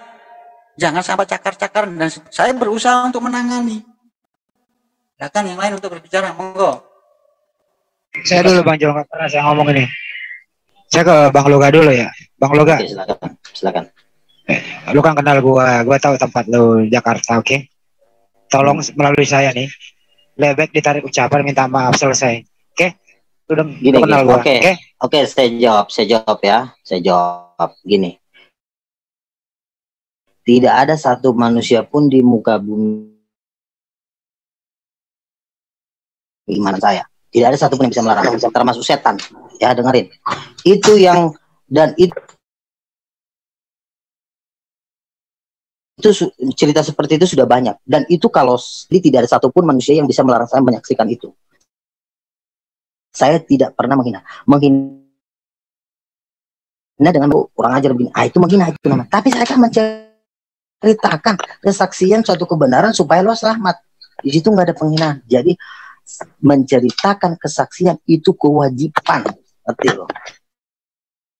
Jangan sampai cakar-cakar, dan saya berusaha untuk menangani. Silakan yang lain untuk berbicara, monggo. Saya dulu Bang Jongkok, karena saya ngomong ini. Saya ke Bang Luga dulu ya. Bang Luga. Oke, silakan. Lu kan kenal gua tahu tempat lu Jakarta, oke? Tolong melalui saya nih, lebih ditarik ucapan minta maaf, selesai. Oke? Udah kenal gua. Oke, saya jawab ya. Saya jawab gini. Tidak ada satu manusia pun di muka bumi iman saya. Tidak ada satu pun yang bisa melarang, termasuk setan. Ya, dengerin. Itu yang, dan itu cerita seperti itu sudah banyak, dan itu kalau tidak ada satupun manusia yang bisa melarang saya menyaksikan itu. Saya tidak pernah menghina dengan orang ajar begini, itu menghina itu namanya. Tapi saya akan menceritakan kesaksian suatu kebenaran supaya lo selamat. Di situ nggak ada penghinaan. Jadi menceritakan kesaksian itu kewajiban, ngerti lo?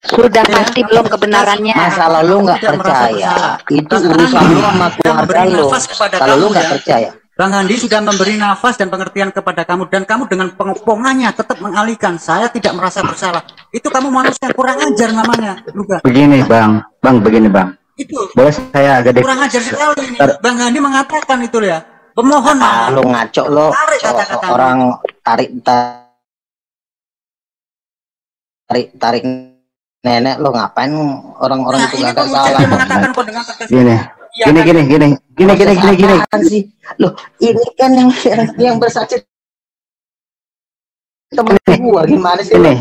Sudah pasti belum kebenarannya. Masalah lu nggak percaya, itu urusan lu sama keluarga lu. Kalau lu nggak percaya, Bang Handi sudah memberi nafas dan pengertian kepada kamu, dan kamu dengan pengopongannya tetap mengalihkan. Saya tidak merasa bersalah. Itu kamu manusia kurang ajar namanya, Luga. Begini Bang, begini Bang. Itu boleh saya agak kurang ajar sekali ini. Bang Handi mengatakan itu ya. Pemohon lu ngaco lo, orang tarik nenek lo, ngapain orang-orang itu nggak salah? Gini sih lo, ini kan yang bersaksi temen gua, gimana sih ini?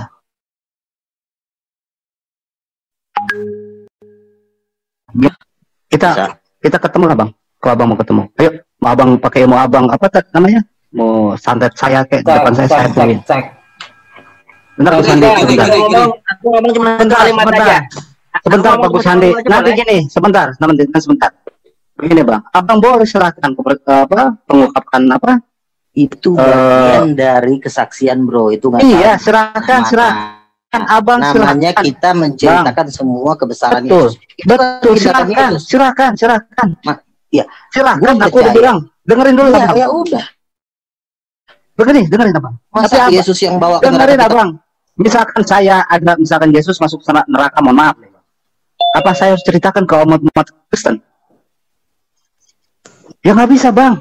Kita ketemu lah Bang, kalau Abang mau ketemu, ayo. Mau Abang pakai abang apa namanya? Mau santet saya kayak di depan saya pilih. Bentar Gus Handi, aku ngomong cuma kalimat aja. Sebentar Pak Gus Handi. Nanti gini, sebentar. Begini Bang, Abang boleh serahkan pengungkapkan apa? Itu bagian dari kesaksian, bro. Itu nggak. Iya, serahkan. Abang namanya silahkan. Kita menceritakan semua kebesaran Yesus. Betul, silahkan. Ya, silahkan. Aku udah bilang, dengerin dulu. Ya udah. Dengerin Abang. Masa Yesus yang bawa dengerin Abang. Misalkan saya ada, misalkan Yesus masuk neraka, mohon maaf, apa saya harus ceritakan ke umat Kristen? Ya nggak bisa, Bang.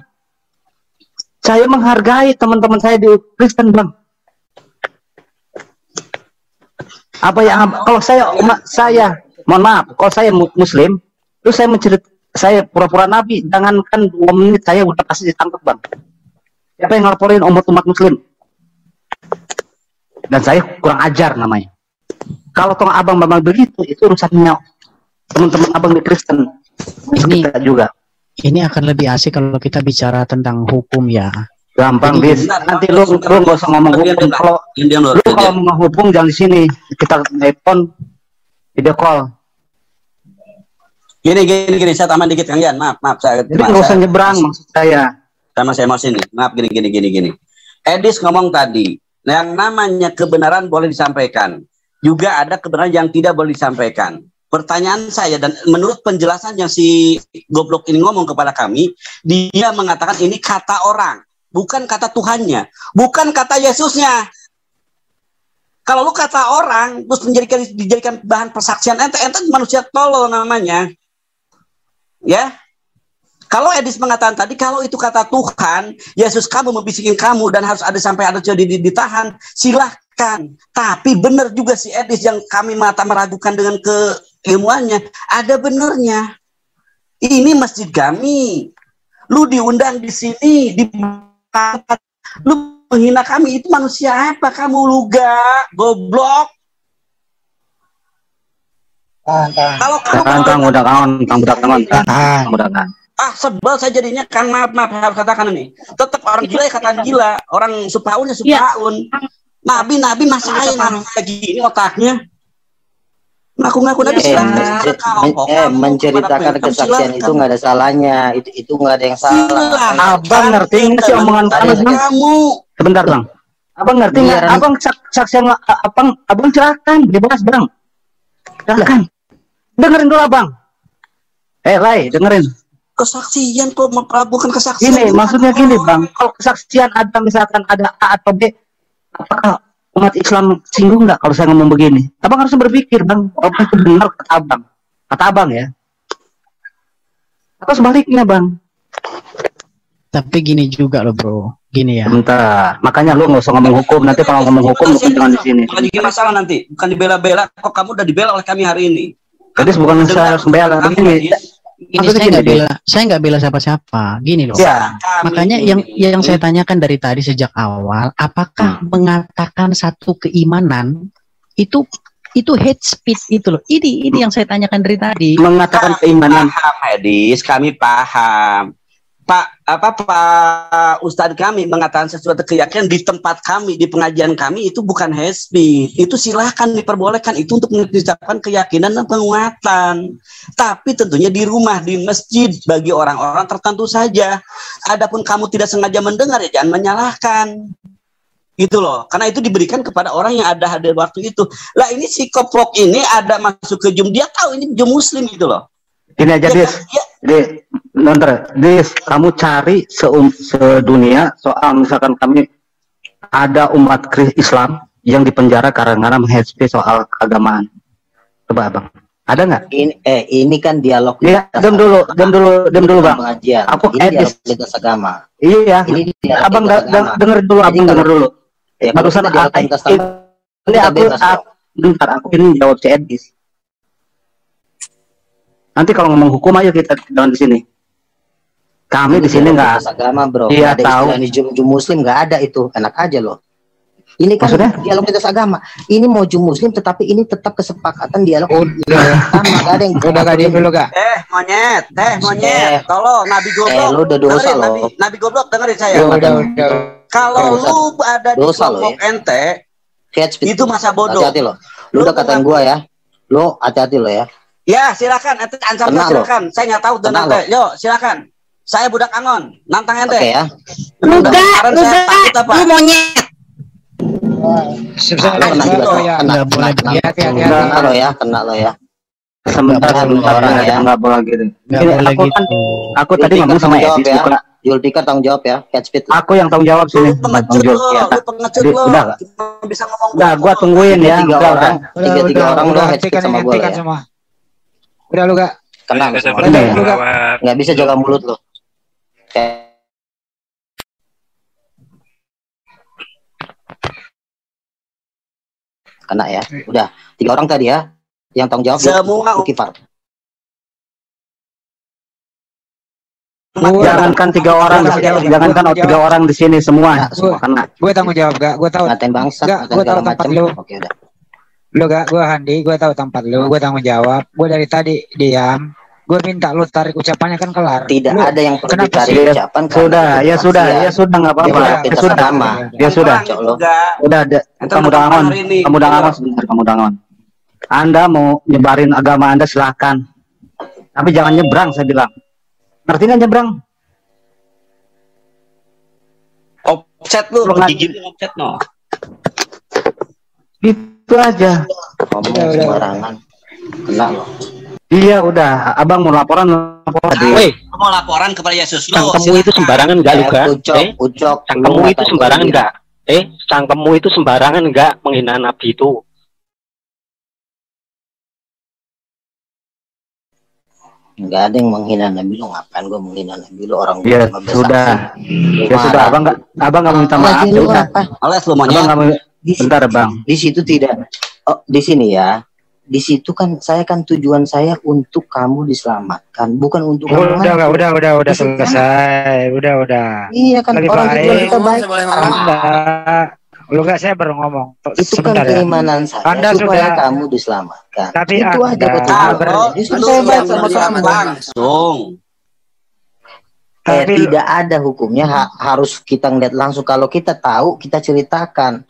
Saya menghargai teman-teman saya di Kristen, Bang. Apa yang kalau saya mohon maaf, kalau saya Muslim, terus saya pura-pura nabi, jangankan 2 menit saya udah pasti ditangkap, Bang. Siapa yang ngelaporin umat Muslim? Dan saya kurang ajar namanya. Kalau tong abang begitu, itu urusannya teman-teman abang di Kristen. Ini juga. Ini akan lebih asik kalau kita bicara tentang hukum ya. Gampang, Bis. Nanti lu nggak usah ngomong hukum. Kalau mau hukum jangan di sini. Kita telepon, video call. Gini, saya tambah dikit Kang Gian. Maaf, saya. Jadi nggak usah nyebrang maksud saya. Sama saya mau sini. Maaf, gini. Edis ngomong tadi, yang namanya kebenaran boleh disampaikan. Juga ada kebenaran yang tidak boleh disampaikan. Pertanyaan saya, dan menurut penjelasan yang si goblok ini ngomong kepada kami, dia mengatakan ini kata orang, bukan kata Tuhannya, bukan kata Yesusnya. Kalau lu kata orang, terus dijadikan bahan persaksian, ente manusia tolol namanya. Ya. Kalau Edis mengatakan tadi, kalau itu kata Tuhan, Yesus kamu membisikin kamu dan harus ada sampai ada ditahan, silahkan. Tapi benar juga si Edis yang kami meragukan dengan keilmuannya, ada benernya. Ini masjid kami. Lu diundang di sini, lu menghina kami, itu manusia apa kamu, luga, goblok. Kalau kamu udah kangen. Sebel saya jadinya, kan maaf harus katakan ini. Tetap orang gila ya katakan gila, orang supaun ya supaun. Nabi masain kayak gini otaknya. Ngaku-ngaku Nabi menceritakan kesaksian itu nggak ada salahnya. Itu nggak ada yang salah. Abang ngerti nggak sih omongan kamu? Sebentar, Bang. Abang ngerti nggak? Abang saksian abang silakan bebas, Bang. Silakan. Dengerin dulu, Abang. Lai, dengerin. Kesaksian kok bukan kesaksian. Gini, maksudnya gini, Bang. Kalau kesaksian ada, misalkan ada A atau B, apakah umat Islam singgung nggak kalau saya ngomong begini? Abang harus berpikir, Bang. Apa itu benar kata abang ya? Atau sebaliknya, Bang? Tapi gini juga loh, Bro. Gini ya. Bentar. Makanya lu nggak usah ngomong hukum. Nanti kalau ngomong hukum, lu jangan di sini. Bukan jadi masalah nanti. Bukan dibela-bela. Kok kamu udah dibela oleh kami hari ini? Jadi bukan saya harus membela. Ini saya nggak bela siapa-siapa. Gini loh. Ya. Makanya yang saya tanyakan dari tadi sejak awal, apakah mengatakan satu keimanan itu hate speech itu loh. Ini yang saya tanyakan dari tadi. Mengatakan keimanan. Paham, Edis, kami paham. Pak Ustadz kami mengatakan sesuatu keyakinan di tempat kami, di pengajian kami, itu bukan hate speech. Itu silahkan diperbolehkan, itu untuk mengucapkan keyakinan dan penguatan. Tapi tentunya di rumah, di masjid, bagi orang-orang tertentu saja. Adapun kamu tidak sengaja mendengar, ya jangan menyalahkan. Gitu loh, karena itu diberikan kepada orang yang ada hadir waktu itu. Lah ini si koplok ini ada masuk ke Zoom, dia tahu ini Zoom Muslim gitu loh. Ini aja, Dis, kamu cari sedunia soal misalkan kami ada umat Islam yang dipenjara karena hate speech soal keagamaan. Coba, Abang. Ada nggak? Ini kan dialog. Iya, diam dulu, Bang. Pengajian. Aku Edis lintas agama. Iya. Abang denger dulu, denger dulu. Ya, barusan aku ini jawab si Edis. Nanti kalau ngomong hukum aja kita jangan di sini. Kami di sini nggak agama, Bro. Iya, tahu. Di Zoom Muslim nggak ada itu. Enak aja loh. Ini kan maksudnya? Dialog lintas agama. Ini mau Zoom Muslim, tetapi ini tetap kesepakatan dialog. Nggak ada yang udah gak dulu gak? Monyet. Tolong Nabi goblok. Lu udah dosa loh. Nabi goblok dengerin saya. Udah. Kalau lu ada di kelompok ente, itu masa bodoh. Hati-hati loh. Lu udah katain gua ya. Lu hati-hati lo ya. Ya, silakan. Ente ancam silakan. Saya nggak tahu dan ente. Yo, silakan. Saya budak Angon. Nantang ente. Oke ya. Luga. Lu monyet. Kena lo ya. Sebentar orang ya, nggak boleh gitu. Nggak boleh gitu. Aku tadi ngomong sama Edis, Julfikar tanggung jawab ya, catch speed. Aku yang tanggung jawab sini. Pengecut lo, lu pengecut lo. Udah, Bisa ngomong. udah, gua tungguin ya. Tiga Udah, orang, tiga orang lo head speed hentikan sama ini, gue hentikan ya. semua. Udah lu gak? Kena Kita semua. bertanggung Nggak bisa jaga mulut lo. Kena ya. Udah, 3 orang tadi ya. Yang tanggung jawab Semua Zulkifar. jangankan 3 orang, jangankan 3 orang di sini semua, semua kena. Gue tanggung jawab gak? Gue tahu. Ngatain bangsa, Gak, gue tahu tempat lu. Oke, udah. Lu gak? Gue Handi, gue tahu tempat lu. Gue tanggung jawab. Gue dari tadi diam. Gue minta lu tarik ucapannya kan kelar. Tidak Lu, ada yang perlu kenapa ditarik sih? ucapan. Sudah, ya sudah, ya sudah, nggak apa-apa. Ya sudah, ya sudah. Udah, kamu dangon, kamu dangon sebentar, kamu dangon. Anda mau nyebarin agama Anda silahkan, tapi jangan nyebrang, saya bilang. Ngerti nggak nyebrang? Offset lu, gigi lu offset no. Itu aja. Ngomong sembarangan. Kena lo. Iya, udah. Abang mau laporan. Woi, mau laporan kepada Yesus lo. Cangkemmu itu sembarangan enggak lu gak? Ucok, Cangkemmu itu sembarangan enggak? Cangkemmu itu sembarangan enggak menghina Nabi itu? Nggak ada yang menghina Nabi lo. Ngapain gue menghina Nabi lo, orang Ya sudah, ya sudah. Abang nggak minta maaf. Ya udah. Alas lu maunya. Bentar bang. Di situ tidak. Oh, di sini ya. Di situ kan saya kan tujuan saya untuk kamu diselamatkan, bukan untuk kamu. Udah selesai. Udah. Iya kan, Lebih orang baik. tujuan kita baik. Lu gak, saya baru ngomong. Itu kan Sebentar ya. keimanan saya Anda supaya sudah kamu diselamatkan. Tapi itu aja Kalau Justru lu saya baik yang sama menerima kamu. langsung. Tapi Tidak ada hukumnya harus kita ngeliat langsung. Kalau kita tahu, kita ceritakan.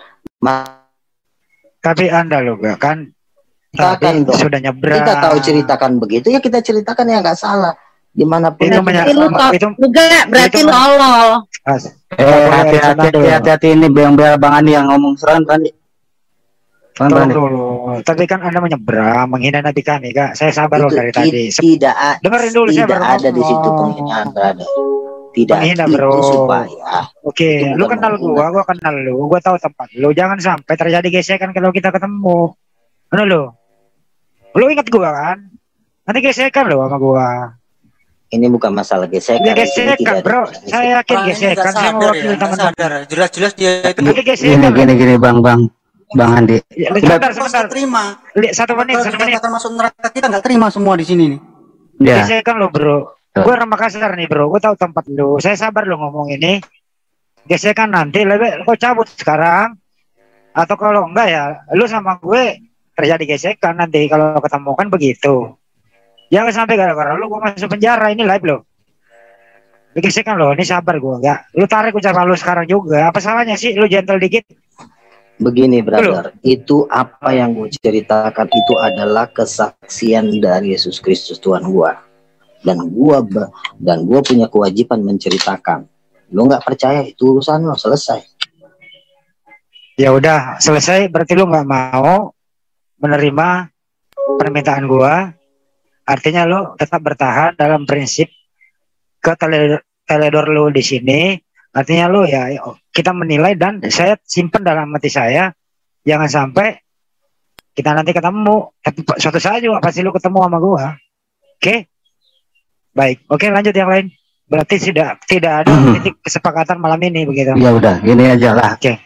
Tapi Anda lo gak kan Ceritakan dong. sudah nyebrang. Kita tahu ceritakan begitu ya, kita ceritakan ya, nggak salah. Dimanapun Itu berarti lu tolol. Hati-hati ini biar Bang Andi yang ngomong serangan tadi. Tapi kan Anda menyeberang, menghina Nabi kami, Kak. Saya sabar loh dari tadi. Dengerin dulu, saya baru ada di situ ngomong. penghinaan, berada. Tidak Menghina, itu bro. supaya. Oke, Itu lu bukan kenal menghina. gua kenal lu, gua tahu tempat lu. Jangan sampai terjadi gesekan kalau kita ketemu. Mana lu? Lu ingat gua kan? Nanti gesekan lo sama gua. Ini bukan masalah gesekan. Ya gesekan, bro. Saya yakin gesekan. Saya mewakili teman-teman. Jelas-jelas dia itu Nanti gesekan. Gini Bang Andi. Ya, sebentar sebentar. terima. Satu menit. Kita masuk neraka, kita nggak terima semua di sini nih. Ya. Gesekan lo, bro. Gue orang Makassar nih, bro. Gue tahu tempat lu. Saya sabar lo ngomong ini. Gesekan nanti lebih kau cabut sekarang. Atau kalau enggak ya, lu sama gue terjadi gesekan nanti kalau ketemu kan begitu. Jangan sampai gara-gara lu gue masuk penjara, ini live lo. Gesekan lo, ini sabar gue enggak. Lu tarik ucapan lu sekarang juga. Apa salahnya sih lu gentle dikit? Begini brother, itu apa yang gue ceritakan itu adalah kesaksian dari Yesus Kristus Tuhan gua. Dan gua punya kewajiban menceritakan. Lu nggak percaya itu urusan lo, selesai. Ya udah, selesai. Berarti lu nggak mau menerima permintaan gua. Artinya lu tetap bertahan dalam prinsip ke teledor lu di sini. Artinya lu ya kita menilai dan saya simpan dalam hati saya, jangan sampai kita nanti ketemu tapi suatu saat juga pasti lu ketemu sama gua. Oke? Baik. Oke, lanjut yang lain. Berarti tidak ada titik kesepakatan malam ini begitu. Ya udah, gini aja lah. Oke.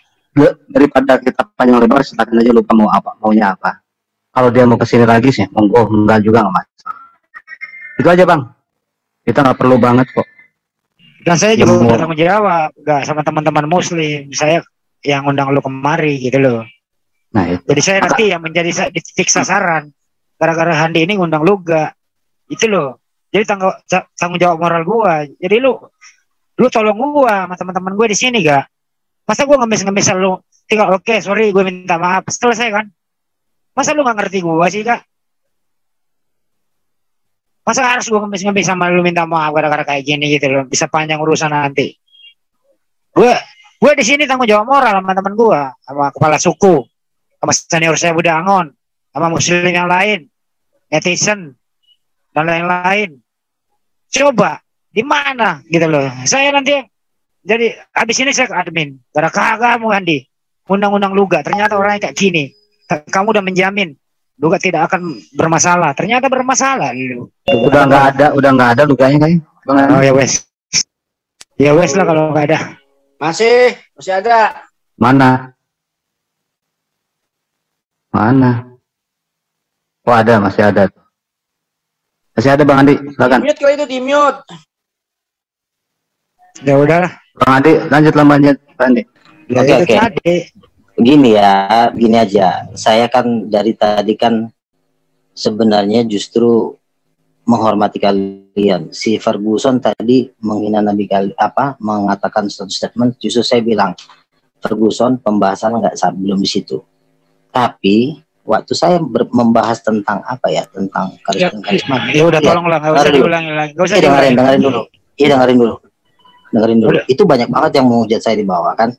Daripada kita panjang lebar, silakan aja lupa maunya apa. Kalau dia mau kesini lagi sih, monggo, enggak juga nggak masalah. Itu aja Bang. Kita nggak perlu banget kok. Dan saya juga udah tanggung jawab, enggak sama teman-teman muslim. Saya yang undang lu kemari gitu loh. Nah, itu. Jadi saya nanti yang menjadi di titik sasaran. Gara-gara Handi ini ngundang lu enggak. Itu loh. Jadi tanggung jawab moral gua. Jadi lu tolong gua sama teman-teman gua di sini gak? Masa gua ngemis-ngemis lu tinggal oke, sorry gue minta maaf. Selesai kan? Masa lu gak ngerti gua sih, Kak? Masa harus gue ngemis-ngemis sama lu minta maaf gara-gara kayak gini gitu loh. Bisa panjang urusan nanti. Gue di sini tanggung jawab moral sama teman gue, sama kepala suku, sama senior saya Budangon, sama muslim yang lain, netizen dan lain-lain. Coba Di mana gitu loh. Saya nanti jadi habis ini saya ke admin. Karena kamu Andi undang-undang Luga ternyata orangnya kayak gini. Kamu udah menjamin Luga tidak akan bermasalah. Ternyata bermasalah lu. Udah nggak ada luganya kayaknya. Oh ya wes. Ya wes lah kalau nggak ada. Masih ada. Mana? Oh ada, masih ada. Masih ada Bang Andi, silakan. Di-mute kalau itu di-mute. Ya udahlah. Bang Andi, lanjut Bang Andi. Oke. Begini aja. Saya kan dari tadi kan sebenarnya justru menghormati kalian. Si Ferguson tadi menghina Nabi mengatakan satu statement, justru saya bilang Ferguson pembahasan belum di situ. Tapi waktu saya membahas tentang tentang karisma. Ya udah tolonglah, nggak usah diulangi lagi. Nggak usah dengerin dulu. Iya dengerin dulu. Itu banyak banget yang menghujat saya di bawah kan.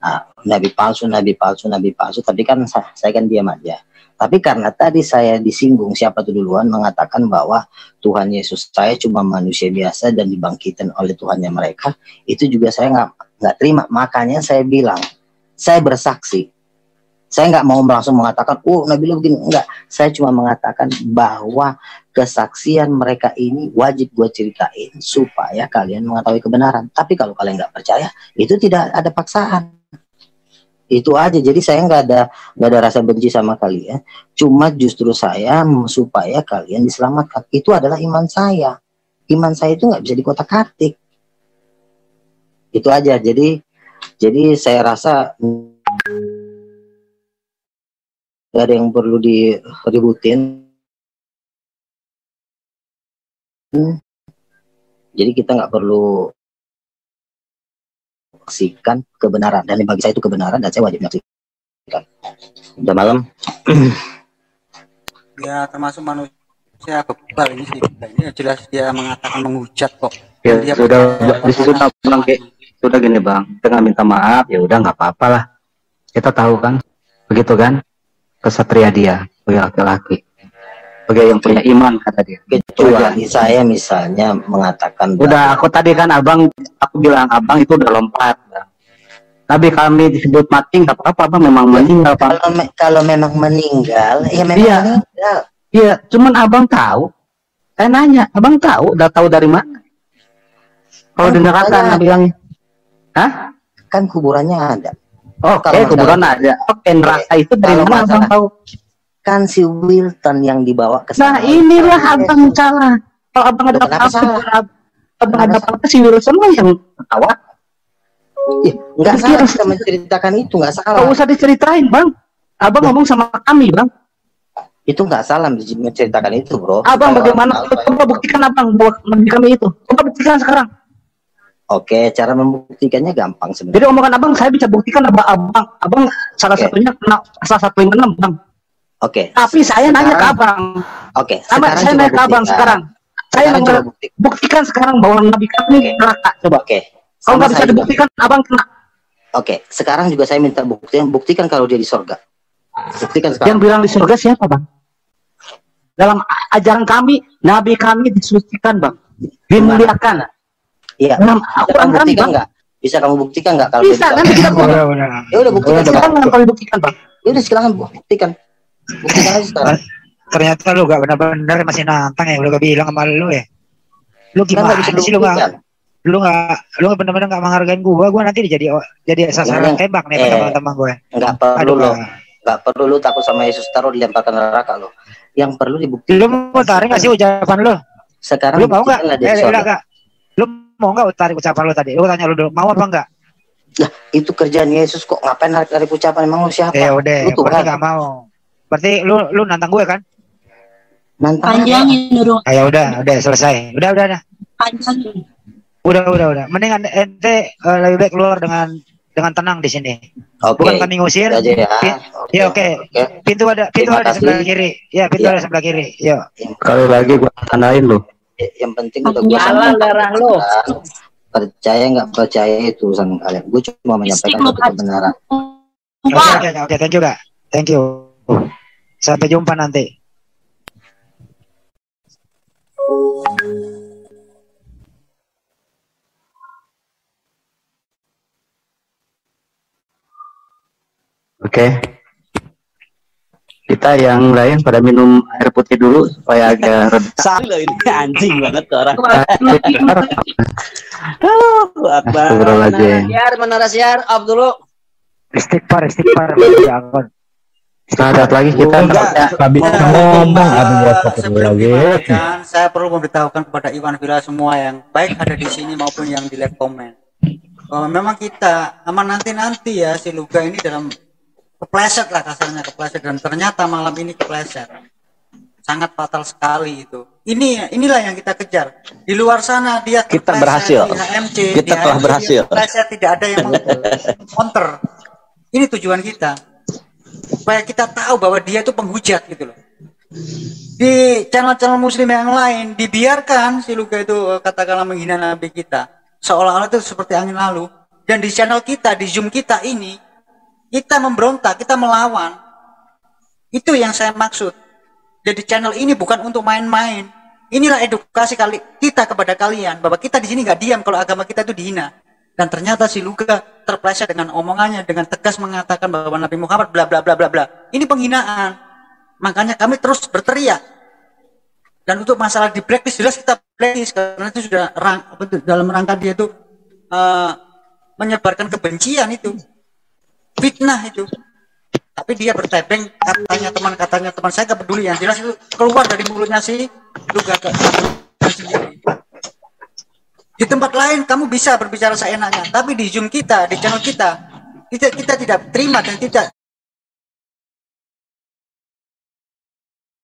Nah, nabi palsu. Tapi kan saya kan diam aja. Tapi karena tadi saya disinggung, siapa tuh duluan mengatakan bahwa Tuhan Yesus saya cuma manusia biasa dan dibangkitkan oleh Tuhannya mereka, itu juga saya nggak terima. Makanya saya bilang, saya bersaksi. Saya nggak mau langsung mengatakan, Nabi lu begini. Enggak, saya cuma mengatakan bahwa kesaksian mereka ini wajib gue ceritain supaya kalian mengetahui kebenaran. Tapi kalau kalian nggak percaya, itu tidak ada paksaan. Itu aja. Jadi saya nggak ada rasa benci sama kalian. Cuma justru saya supaya kalian diselamatkan. Itu adalah iman saya. Iman saya itu nggak bisa dikotak-katik. Itu aja. Jadi saya rasa gak ada yang perlu diributin. Jadi kita nggak perlu menyaksikan kebenaran, dan bagi saya itu kebenaran dan saya wajib menyaksikan. Udah malam. Ya termasuk manusia kebal ini sih. Ini jelas dia mengatakan menghujat kok. Ya dia sudah gini Bang, kita minta maaf, ya udah nggak apa-apa lah. Kita tahu kan, begitu kan? Kesatria dia, sebagai laki-laki, sebagai yang punya iman kata dia. Kecuali saya misalnya mengatakan, udah aku tadi kan aku bilang abang itu udah lompat. Tapi kami disebut mati nggak apa-apa, abang memang meninggal. Kalau memang meninggal, ya memang meninggal. Iya, cuman abang tahu. Saya nanya, abang tahu dari mana? Kalau di neraka Nabi bilangnya, hah? Kan kuburannya ada. Oke, kuburan ada. Oke, neraka itu dari mana abang tahu? Kan si Wilton yang dibawa ke sana. Nah, inilah abang salah. Kalau abang ada apa-apa, si Wilson lah yang ketawa. Enggak salah kita menceritakan itu, enggak salah. Enggak usah diceritain, Bang. Abang ngomong sama kami, Bang. Itu enggak salah menceritakan itu, Bro. Abang bagaimana? Coba buktikan abang bahwa Nabi kami itu. Coba buktikan sekarang. Oke, cara membuktikannya gampang sebenarnya. Jadi omongan abang saya bisa buktikan abang salah satunya kena pasal 156, Bang. Oke. Tapi saya nanya ke abang. Oke. Saya nanya ke abang sekarang. Saya buktikan sekarang bahwa Nabi kami neraka. Coba. Oke. Kalau nggak bisa dibuktikan, abang kena. Oke. Sekarang juga saya minta buktikan kalau dia di surga. Buktikan sekarang. Yang bilang di surga siapa, Bang? Dalam ajaran kami, Nabi kami disucikan, Bang. Dimuliakan. Iya. Al-Quran kami, Bang. Bisa kamu buktikan nggak kalau bisa? Nanti kita ya udah buktikan sekarang. Kalau buktikan, Bang. Ya udah silakan buktikan. Buktikan aja sekarang. Ternyata lu gak benar-benar masih nantang ya, lu gak bilang sama lu ya. Lu gimana sih lu gak benar-benar gak menghargain gua nanti jadi sasaran tembak nih teman-teman gue. Enggak perlu lu takut sama Yesus taruh dilemparkan neraka lu. Yang perlu dibuktikan. Lu mau tarik gak sih ucapan lu? Sekarang lu mau gak? Lu mau gak tarik ucapan lu tadi? Lu tanya lu dulu, mau apa enggak? Lah, itu kerjaan Yesus kok, ngapain narik ucapan, emang lu siapa? Ya udah, berarti gak mau. Berarti lu nantang gue kan? Nantang. Panjangin dulu. Ya udah selesai. Udah. Panjangin. Udah. Mendingan ente lebih baik keluar dengan tenang di sini. Bukan kami ngusir. Ya oke. Pintu ada sebelah kiri. Ya, pintu ada sebelah kiri. Yuk. Sekali lagi gua tandain lu. Yang penting udah gua darah lu. Percaya nggak percaya itu urusan kalian. Gue cuma menyampaikan kebenaran. Oke, thank you. Sampai jumpa nanti. Oke. Kita yang lain pada minum air putih dulu supaya agak reda. Salah loh ini anjing banget tuh orang. Astagfirullahaladzim. Menara siar, off dulu. Istighfar. Saat lagi kita saya perlu memberitahukan kepada Iwan Villa semua yang baik ada di sini maupun yang di live komen. Memang kita aman nanti ya si Luga ini dalam kepleset lah kasarnya, kepleset, dan ternyata malam ini kepleset. Sangat fatal sekali itu. Inilah yang kita kejar. Di luar sana dia kita berhasil. Di HMC, kita telah berhasil. Kepleset, tidak ada yang counter. Ini tujuan kita. Supaya kita tahu bahwa dia itu penghujat gitu loh. Di channel-channel muslim yang lain dibiarkan si Luga itu katakanlah menghina nabi kita, seolah-olah itu seperti angin lalu. Dan di channel kita, di Zoom kita ini, kita memberontak, kita melawan. Itu yang saya maksud. Jadi channel ini bukan untuk main-main. Inilah edukasi kita kepada kalian bahwa kita di sini nggak diam kalau agama kita itu dihina. Dan ternyata si Luga terpleset dengan omongannya, dengan tegas mengatakan bahwa Nabi Muhammad bla bla bla bla bla. Ini penghinaan. Makanya kami terus berteriak. Dan untuk masalah di blacklist, jelas kita blacklist karena itu sudah dalam rangka dia itu menyebarkan kebencian itu, fitnah itu. Tapi dia bertepeng katanya teman saya nggak peduli, yang jelas itu keluar dari mulutnya si Luga sendiri. Di tempat lain kamu bisa berbicara seenaknya, tapi di Zoom kita, di channel kita tidak terima dan tidak